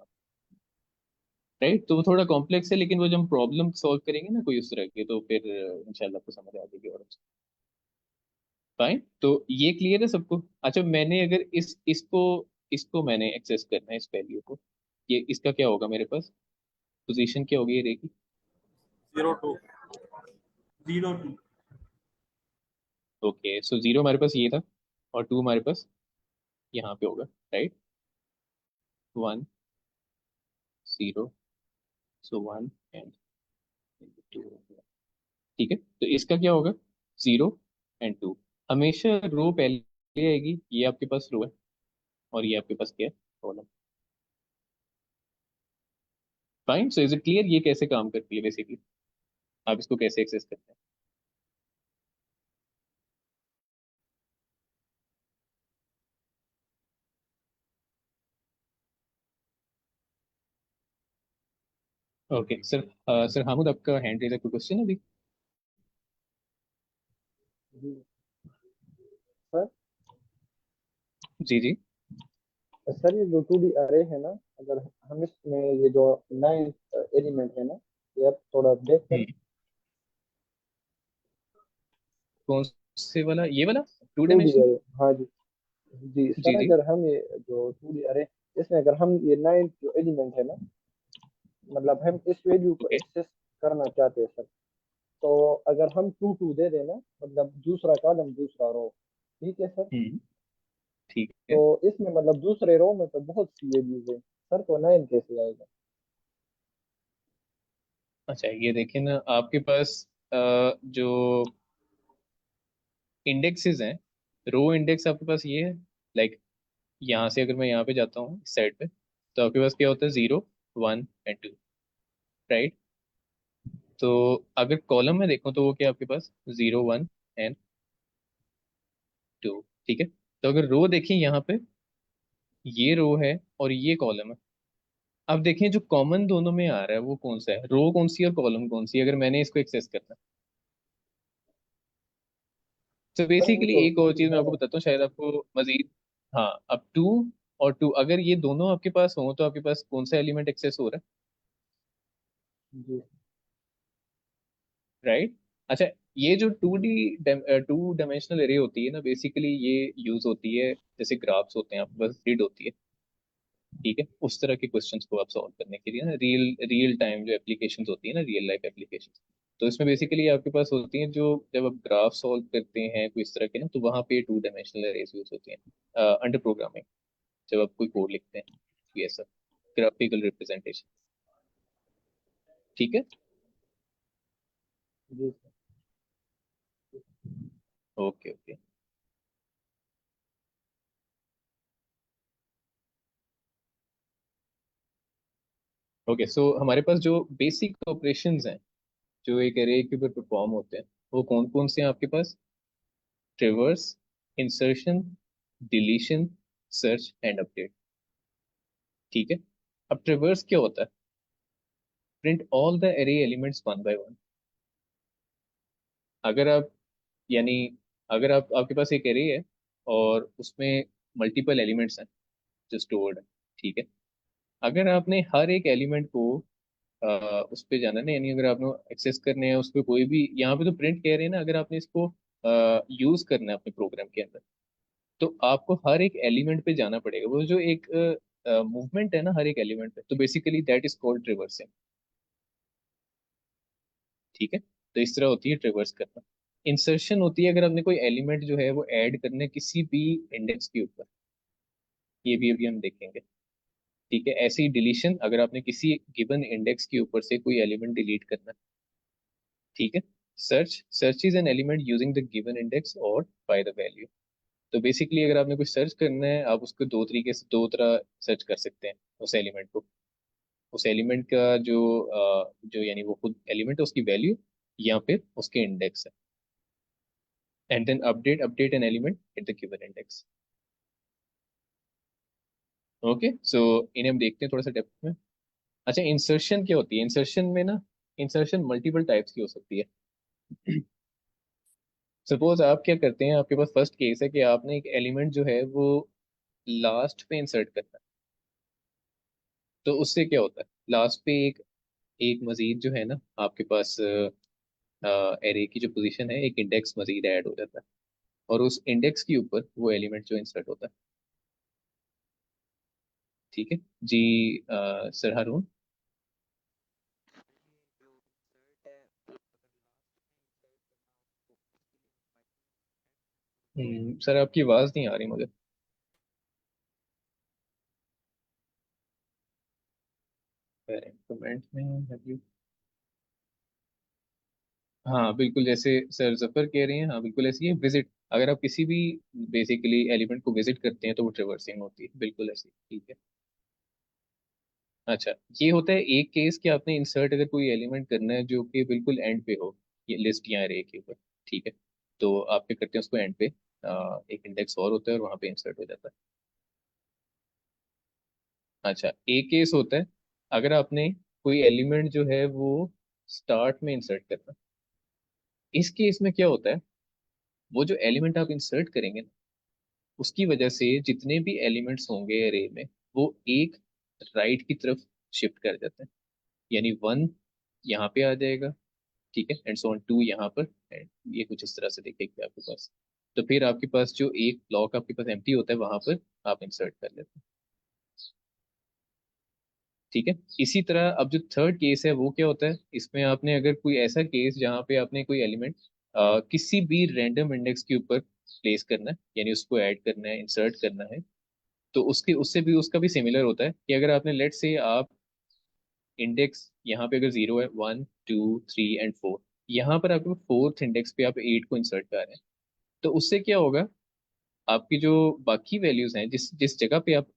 A: राइट? तो वो थोड़ा कॉम्प्लेक्स है, लेकिन वो जब हम प्रॉब्लम सॉल्व करेंगे ना कोई उस तरह की, तो फिर इंशाल्लाह आपको समझ आ जाएगी और अच्छा। फाइन, तो ये क्लियर है सबको? अच्छा, मैंने अगर इसको इसको मैंने एक्सेस करना है, इस वैल्यू को, ये इसका क्या होगा मेरे पास? पोजीशन क्या होगी ये रे की?
C: 0 2 0 2।
A: ओके, सो 0 हमारे पास ये था, और 2 हमारे पास यहाँ पे होगा, राइट? 1 0, so 1 and 2। ठीक है। तो इसका क्या होगा? 0 एंड 2। हमेशा रो पहले आएगी, ये आपके पास रो है, और ये आपके पास क्या है? Column. Fine, so is it clear ये कैसे काम करती है बेसिकली? आप इसको कैसे एक्सेस करते हैं? Okay sir. सर हामुद, आपका हैंड रेज है, कोई क्वेश्चन अभी?
G: सर
A: जी जी।
G: सर ये जो 2D अरे है ना, अगर हम इसमें ये जो 9 एलिमेंट है ना, ये आप थोड़ा अपडेट करें।
A: कौन से वाला, ये वाला 2
G: 2D
A: डायमेंशनल?
G: अरे, हाँ जी। जी
A: जी
G: सर,
A: जी।
G: अगर हम ये जो 2D अरे, इसमें अगर हम ये 9 जो एलिमेंट है ना, मतलब हम इस वैल्यू को
A: ओके।
G: एक्सेस करना चाहते हैं सर, तो अगर हम 2 2 दे देना, मतलब दूसरा कॉलम दूसरा रो, ठीक है सर।
A: ठीक
G: तो
A: है।
G: इसमें मतलब दूसरे रो में तो बहुत सी वैल्यूज है सर, तो 9 कैसे आएगा?
A: अच्छा ये देखिए ना, आपके पास जो इंडेक्सेस हैं, रो इंडेक्स आपके पास ये है। लाइक यहाँ से अगर मैं यहाँ पे जाता हूँ इस साइड पे, तो आपके पास क्या होता है, 0 1 एंड 2, राइट? तो अगर कॉलम में देखो तो वो क्या आपके पास 0 1 एंड 2, ठीक है। तो अगर रो देखें यहाँ पे, ये रो है और ये कॉलम है। अब देखें जो कॉमन दोनों में आ रहा है वो कौन सा है, रो कौन सी और कॉलम कौन सी है, अगर मैंने इसको एक्सेस करना। तो
G: सर वो
A: बेसिकली
G: तो
A: एक और
G: 2
A: चीज मैं
G: है
A: आपको
G: ना।
A: बताता हूँ, शायद आपको मजीद। हाँ, अब 2 और 2 अगर ये दोनों आपके पास हो तो आपके पास कौन सा एलिमेंट एक्सेस हो रहा
G: जी
A: है, राइट? अच्छा, ये जो 2 डायमेंशनल एरे होती है ना, बेसिकली ये यूज होती है जैसे ग्राफ्स होते हैं आपके पास, ग्रिड होती है, ठीक है, उस तरह के क्वेश्चंस को आप सॉल्व करने के लिए ना, रियल रियल टाइम जो एप्लीकेशंस होती है ना, रियल लाइफ एप्लीकेशंस। तो इसमें बेसिकली आपके पास होती हैं, जो जब आप ग्राफ सॉल्व करते हैं कोई इस तरह के ना, तो वहाँ पे 2 डायमेंशनल एरेज यूज होती हैं अंडर प्रोग्रामिंग, जब आप कोई कोड लिखते हैं, ये सब ग्राफिकल रिप्रेजेंटेशन, ठीक है।
G: जी सर।
A: Okay okay. ओके, सो हमारे पास जो बेसिक ऑपरेशंस हैं जो एक एरे के ऊपर परफॉर्म होते हैं, वो कौन कौन से हैं आपके पास? Traverse, insertion, deletion, search and update, ठीक है। अब ट्रेवर्स क्या होता है? Print all the array elements one by one. अगर आप, यानी अगर आप, आपके पास एक एरे है और उसमें मल्टीपल एलिमेंट्स हैं जो स्टोर्ड है, ठीक है। अगर आपने हर एक एलिमेंट को उस पे जाना ना, यानी अगर आपने एक्सेस करने हैं उस पे कोई भी, यहाँ पे तो प्रिंट कह रहे हैं ना, अगर आपने इसको यूज करना है अपने प्रोग्राम के अंदर, तो आपको हर एक एलिमेंट पे जाना पड़ेगा। वो जो एक मूवमेंट है ना हर एक एलिमेंट पे, तो बेसिकली दैट इज कॉल्ड ट्रिवर्सिंग, ठीक है। तो इस तरह होती है ट्रिवर्स करना। इंसर्शन होती है अगर आपने कोई एलिमेंट जो है वो ऐड करना है किसी भी इंडेक्स के ऊपर, ये भी अभी हम देखेंगे, ठीक है। ऐसे ही डिलीशन, अगर आपने किसी गिवन इंडेक्स के ऊपर से कोई एलिमेंट डिलीट करना है, ठीक है। Search, search is an element using the given index और बाय द वैल्यू। तो बेसिकली अगर आपने कुछ सर्च करना है, आप उसको दो तरीके से, दो तरह सर्च कर सकते हैं उस एलिमेंट को। उस एलिमेंट का जो यानी वो खुद एलिमेंट है उसकी वैल्यू, या फिर उसके इंडेक्स है। And then update an element at the given index. Okay, so इन्हें हम देखते हैं थोड़ा सा डेप्थ में। अच्छा, इंसर्शन क्या होती है? इंसर्शन में ना, इंसर्शन मल्टीपल टाइप्स की हो सकती है। सपोज आप क्या करते हैं, आपके पास फर्स्ट केस है कि आपने एक एलिमेंट जो है वो लास्ट पे इंसर्ट करना है। तो उससे क्या होता है, लास्ट पे एक एक मजीद जो है ना आपके पास एरे की जो पोजीशन है, एक इंडेक्स मजीद ऐड हो जाता है, और उस इंडेक्स के ऊपर वो एलिमेंट जो इंसर्ट होता है, ठीक है जी। सर हारून। सर आपकी आवाज़ नहीं आ रही मुझे। कमेंट में have you- हाँ बिल्कुल, जैसे सर जफर कह रहे हैं, हाँ बिल्कुल ऐसी है। विजिट, अगर आप किसी भी बेसिकली एलिमेंट को विजिट करते हैं तो वो ट्रेवर्सिंग होती है, बिल्कुल ऐसी, ठीक है। अच्छा, ये होता है एक केस कि आपने इंसर्ट अगर कोई एलिमेंट करना है जो कि बिल्कुल एंड पे हो, ये लिस्ट या एरे के ऊपर, ठीक है। तो आप क्या करते हैं, उसको एंड पे एक इंडेक्स और होता है और वहाँ पे इंसर्ट हो जाता है। अच्छा, एक केस होता है अगर आपने कोई एलिमेंट जो है वो स्टार्ट में इंसर्ट करना है। इस केस में क्या होता है, वो जो एलिमेंट आप इंसर्ट करेंगे ना, उसकी वजह से जितने भी एलिमेंट्स होंगे एरे में वो एक राइट की तरफ शिफ्ट कर जाते हैं, यानी 1 यहाँ पे आ जाएगा, ठीक है, एंड सो ऑन 2 यहाँ पर, एंड ये कुछ इस तरह से दिखेगी आपके पास। तो फिर आपके पास जो एक ब्लॉक आपके पास एम्प्टी होता है वहां पर आप इंसर्ट कर लेते हैं, ठीक है। इसी तरह अब जो थर्ड केस है वो क्या होता है, इसमें आपने अगर कोई ऐसा केस जहाँ पे आपने कोई एलिमेंट किसी भी रैंडम इंडेक्स के ऊपर प्लेस करना है, यानी उसको ऐड करना है, इंसर्ट करना है, तो उसके उससे भी उसका भी सिमिलर होता है कि अगर आपने लेट से आप इंडेक्स यहाँ पे अगर 0 है, 1 2 3 एंड 4, यहाँ पर आपके फोर्थ इंडेक्स पे आप 8 को इंसर्ट कर रहे हैं, तो उससे क्या होगा, आपकी जो बाकी वैल्यूज हैं जिस जिस जगह पे आप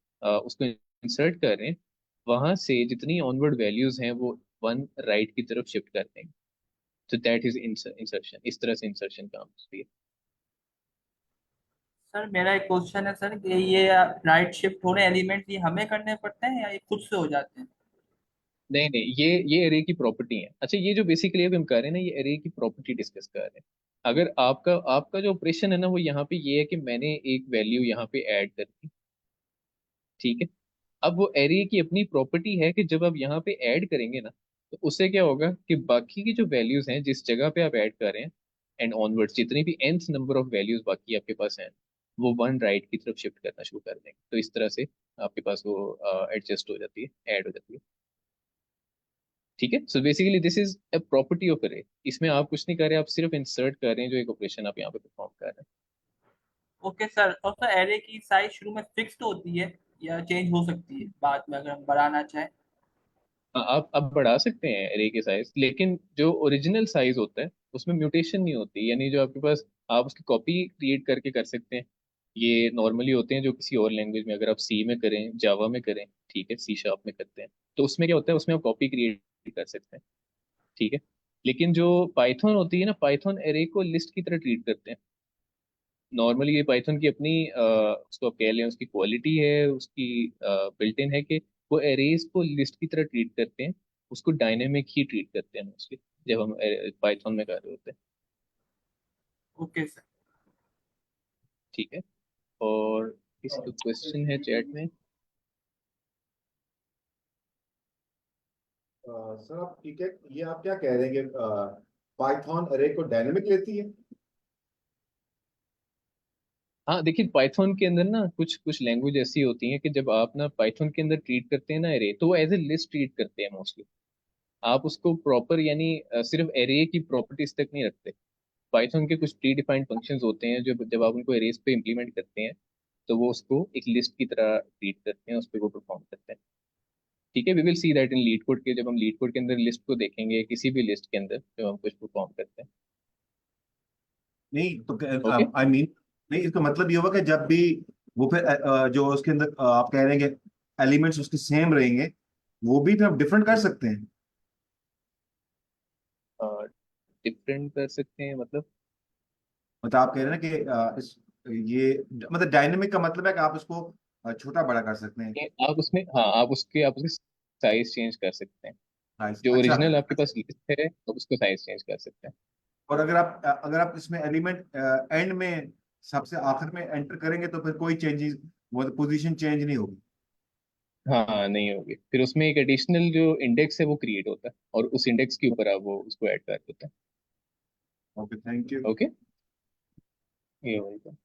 A: उसको इंसर्ट कर रहे हैं, वहां से जितनी ऑनवर्ड वैल्यूज हैं वो 1 राइट की तरफ शिफ्ट कर देंगे। तो दैट इज इंसर्शन, इस तरह से इंसर्शन काम करती है।
O: सर मेरा एक क्वेश्चन है सर कि ये राइट शिफ्ट हो रहे एलिमेंट ये हमें करने पड़ते हैं या ये खुद से हो जाते हैं?
A: नहीं नहीं, ये एरे की प्रॉपर्टी है। अच्छा, ये जो बेसिकली अभी हम कर रहे हैं ना, ये एरे की प्रॉपर्टी डिस्कस कर रहे हैं। अगर आपका आपका जो ऑपरेशन है ना वो यहाँ पे ये है कि मैंने एक वैल्यू यहाँ पे ऐड कर दी, ठीक है। अब वो एरे की अपनी प्रॉपर्टी है कि जब आप यहाँ पे ऐड करेंगे ना, तो उससे क्या होगा कि बाकी की जो वैल्यूज हैं जिस जगह पे आप ऐड कर रहे हैं एंड ऑनवर्ड्स जितनी भी nth नंबर ऑफ वैल्यूज बाकी आपके पास हैं, वो 1 राइट की तरफ शिफ्ट करना शुरू कर देंगे। तो इस तरह से आपके पास वो एडजस्ट हो जाती है, ऐड हो जाती है, ठीक है। So basically this is a property of array. इसमें आप कुछ नहीं कर रहे, आप सिर्फ इंसर्ट कर रहे हैं जो एक ऑपरेशन आप यहाँ पे परफॉर्म कर रहे हैं।
O: ओके सर, और सर एरे की साइज शुरू में फिक्स्ड होती है या चेंज हो सकती है बाद में अगर हम बढ़ाना चाहें?
A: आप बढ़ा सकते हैं एरे के साइज, लेकिन जो ओरिजिनल साइज होता है उसमें म्यूटेशन नहीं होती, यानी जो आपके पास आप उसकी कॉपी क्रिएट करके कर सकते हैं। ये नॉर्मली होते हैं जो किसी और लैंग्वेज में, अगर आप सी में करें, जावा में करें, ठीक है, सी शार्प में करते हैं, तो उसमें क्या होता है, उसमें आप कॉपी क्रिएट कर सकते हैं, ठीक है। लेकिन जो पाइथन होती है ना, पाइथन एरे को लिस्ट की तरह ट्रीट करते हैं। नॉर्मली ये पाइथन की अपनी उसको आप कह लें उसकी क्वालिटी है, उसकी बिल्ट इन है कि वो एरेज को लिस्ट की तरह ट्रीट करते हैं, उसको डायनेमिक ही ट्रीट करते हैं मोस्टली जब हम पाइथन में कर रहे होते हैं,
O: ओके सर।
A: ठीक है। और किसी को क्वेश्चन है चैट में?
B: सर आप ठीक है, ये आप क्या कह रहे हैं कि पाइथन अरे को डायनेमिक लेती है?
A: हाँ देखिए, पाइथन के अंदर ना कुछ कुछ लैंग्वेज ऐसी होती हैं कि जब आप ना पाइथन के अंदर ट्रीट करते हैं ना एरे, तो वो एज ए लिस्ट ट्रीट करते हैं मोस्टली। आप उसको प्रॉपर यानी सिर्फ एरे की प्रॉपर्टीज तक नहीं रखते। पाइथन के कुछ प्री डिफाइंड फंक्शंस होते हैं जो जब आप उनको एरेज पे इंप्लीमेंट करते हैं, तो वो उसको एक लिस्ट की तरह ट्रीट करते हैं, उस पर वो परफॉर्म करते हैं, ठीक है। We will see that in LeetCode के, जब हम लीड कोड के अंदर लिस्ट को देखेंगे, किसी भी लिस्ट के अंदर जब हम कुछ परफॉर्म करते हैं,
B: नहीं तो
A: ओके।
B: आई मीन नहीं, इसका मतलब ये होगा कि जब भी वो फिर जो उसके अंदर आप कह रहे हैं कि एलिमेंट्स उसके सेम रहेंगे, वो भी फिर डिफरेंट कर सकते हैं?
A: डिफरेंट कर सकते हैं मतलब?
B: मतलब आप कह रहे हैं ना कि ये मतलब डायनेमिक का मतलब है कि आप उसको छोटा बड़ा कर सकते हैं।
A: कि आप उसमें, हाँ, आप उसकी साइज चेंज कर सकते हैं।
B: Nice.
A: जो
B: अच्छा।
A: ओरिजिनल आपके पास लिस्ट है तो उसको साइज चेंज कर सकते हैं।
B: और अगर आप इसमें एलिमेंट एंड में सबसे आखिर में एंटर करेंगे तो फिर कोई चेंजेस, वो पोजीशन चेंज नहीं होगी?
A: हाँ नहीं होगी, फिर उसमें एक एडिशनल जो इंडेक्स है वो क्रिएट होता है और उस इंडेक्स के ऊपर आप वो उसको ऐड कर देते हैं।
B: Okay, thank you.
A: ओके, ये होगा।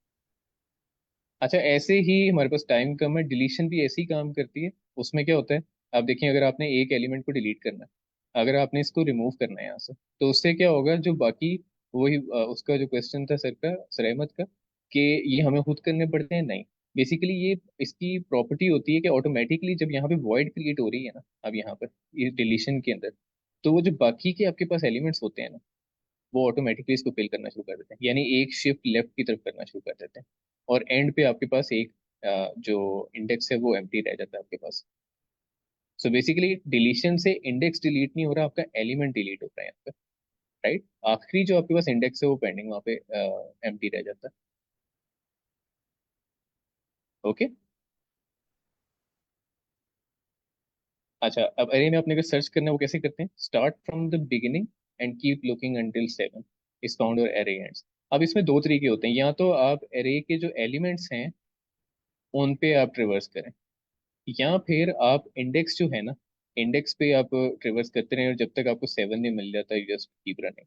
A: अच्छा, ऐसे ही हमारे पास टाइम कम है, डिलीशन भी ऐसे ही काम करती है। उसमें क्या होता है, आप देखिए, अगर आपने एक एलिमेंट को डिलीट करना है, अगर आपने इसको रिमूव करना है यहाँ से, तो उससे क्या होगा, जो बाकी वही उसका जो क्वेश्चन था सर का, सर अहमद का, कि ये हमें खुद करने पड़ते हैं, नहीं। बेसिकली ये इसकी प्रॉपर्टी होती है कि ऑटोमेटिकली जब यहाँ पे वॉइड क्रिएट हो रही है ना, अब यहाँ पर ये डिलीशन के अंदर, तो वो जो बाकी के आपके पास एलिमेंट्स होते हैं ना, वो ऑटोमेटिकली इसको फिल करना शुरू कर देते हैं, यानी एक शिफ्ट लेफ्ट की तरफ करना शुरू कर देते हैं, और एंड पे आपके पास एक जो इंडेक्स है वो एम्प्टी रह जाता है आपके पास। सो बेसिकली डिलीशन से इंडेक्स डिलीट नहीं हो रहा, आपका एलिमेंट डिलीट होता है यहाँ पे, राइट। आखिरी जो आपके पास इंडेक्स है वो पेंडिंग वहाँ पे एम्प्टी रह जाता है, ओके। अच्छा, अब अरे में आपने अगर सर्च करना है वो कैसे करते हैं, start from the beginning and keep looking until 7 is found your array ends. अब इसमें दो तरीके होते हैं, या तो आप एरे के जो एलिमेंट्स हैं उन पे आप ट्रिवर्स करें, या फिर आप इंडेक्स जो है ना, इंडेक्स पे आप ट्रिवर्स करते रहें और जब तक आपको 7 नहीं मिल जाता, यू जस्ट कीप रनिंग।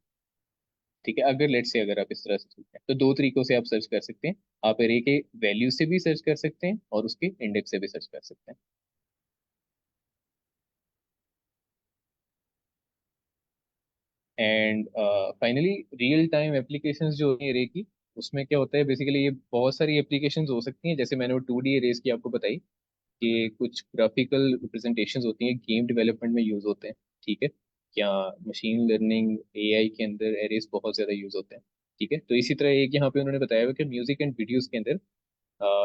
A: ठीक है, अगर लेट्स से अगर आप इस तरह से सोचते हैं तो दो तरीकों से आप सर्च कर सकते हैं। आप एरे के वैल्यू से भी सर्च कर सकते हैं और उसके इंडेक्स से भी सर्च कर सकते हैं। And finally real time applications जो है एरे की, उसमें क्या होता है बेसिकली, ये बहुत सारी एप्लीकेशंस हो सकती हैं। जैसे मैंने वो 2D एरेज की आपको बताई कि कुछ ग्राफिकल रिप्रेजेंटेशंस होती हैं, गेम डेवलपमेंट में यूज होते हैं। ठीक है, या मशीन लर्निंग एआई के अंदर एरेज बहुत ज़्यादा यूज होते हैं। ठीक है, तो इसी तरह एक यहाँ पे उन्होंने बताया हुआ कि म्यूजिक एंड वीडियोस के अंदर,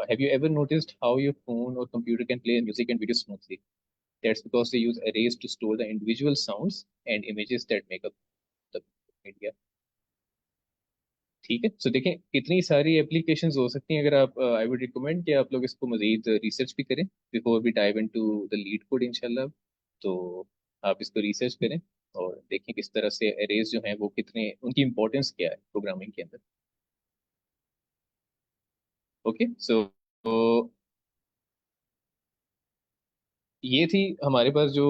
A: have you ever noticed how your phone or computer can play music and video smoothly? That's because they use arrays to store the individual sounds and images that make up the media. ठीक है, सो देखें कितनी सारी एप्लीकेशंस हो सकती हैं। अगर आप, आई वुड रिकमेंड कि आप लोग इसको मजीद रिसर्च भी करें before we dive into the LeetCode इंशाल्लाह। तो आप इसको रिसर्च करें और देखें किस तरह से एरेज जो हैं वो कितने, उनकी इंपॉर्टेंस क्या है प्रोग्रामिंग के अंदर। ओके, सो ये थी हमारे पास जो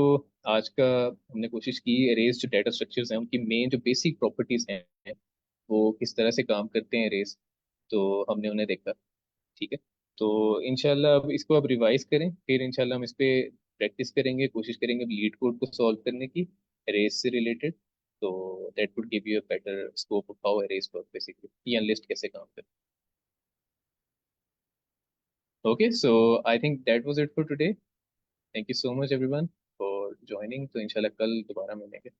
A: आज का, हमने कोशिश की एरेज जो डाटा स्ट्रक्चर्स हैं उनकी मेन जो बेसिक प्रॉपर्टीज हैं वो किस तरह से काम करते हैं एरेज, तो हमने उन्हें देखा। ठीक है, तो इंशाल्लाह अब इसको आप रिवाइज करें, फिर इंशाल्लाह हम इस पे प्रैक्टिस करेंगे, कोशिश करेंगे लीड कोड को सॉल्व करने की एरेज से रिलेटेड। तो that would give you a better scope of how arrays work basically, या लिस्ट कैसे काम करते हैं। Okay, so I think that was it for today. Thank you so much everyone for joining. तो इंशाल्लाह कल दोबारा मिलेंगे।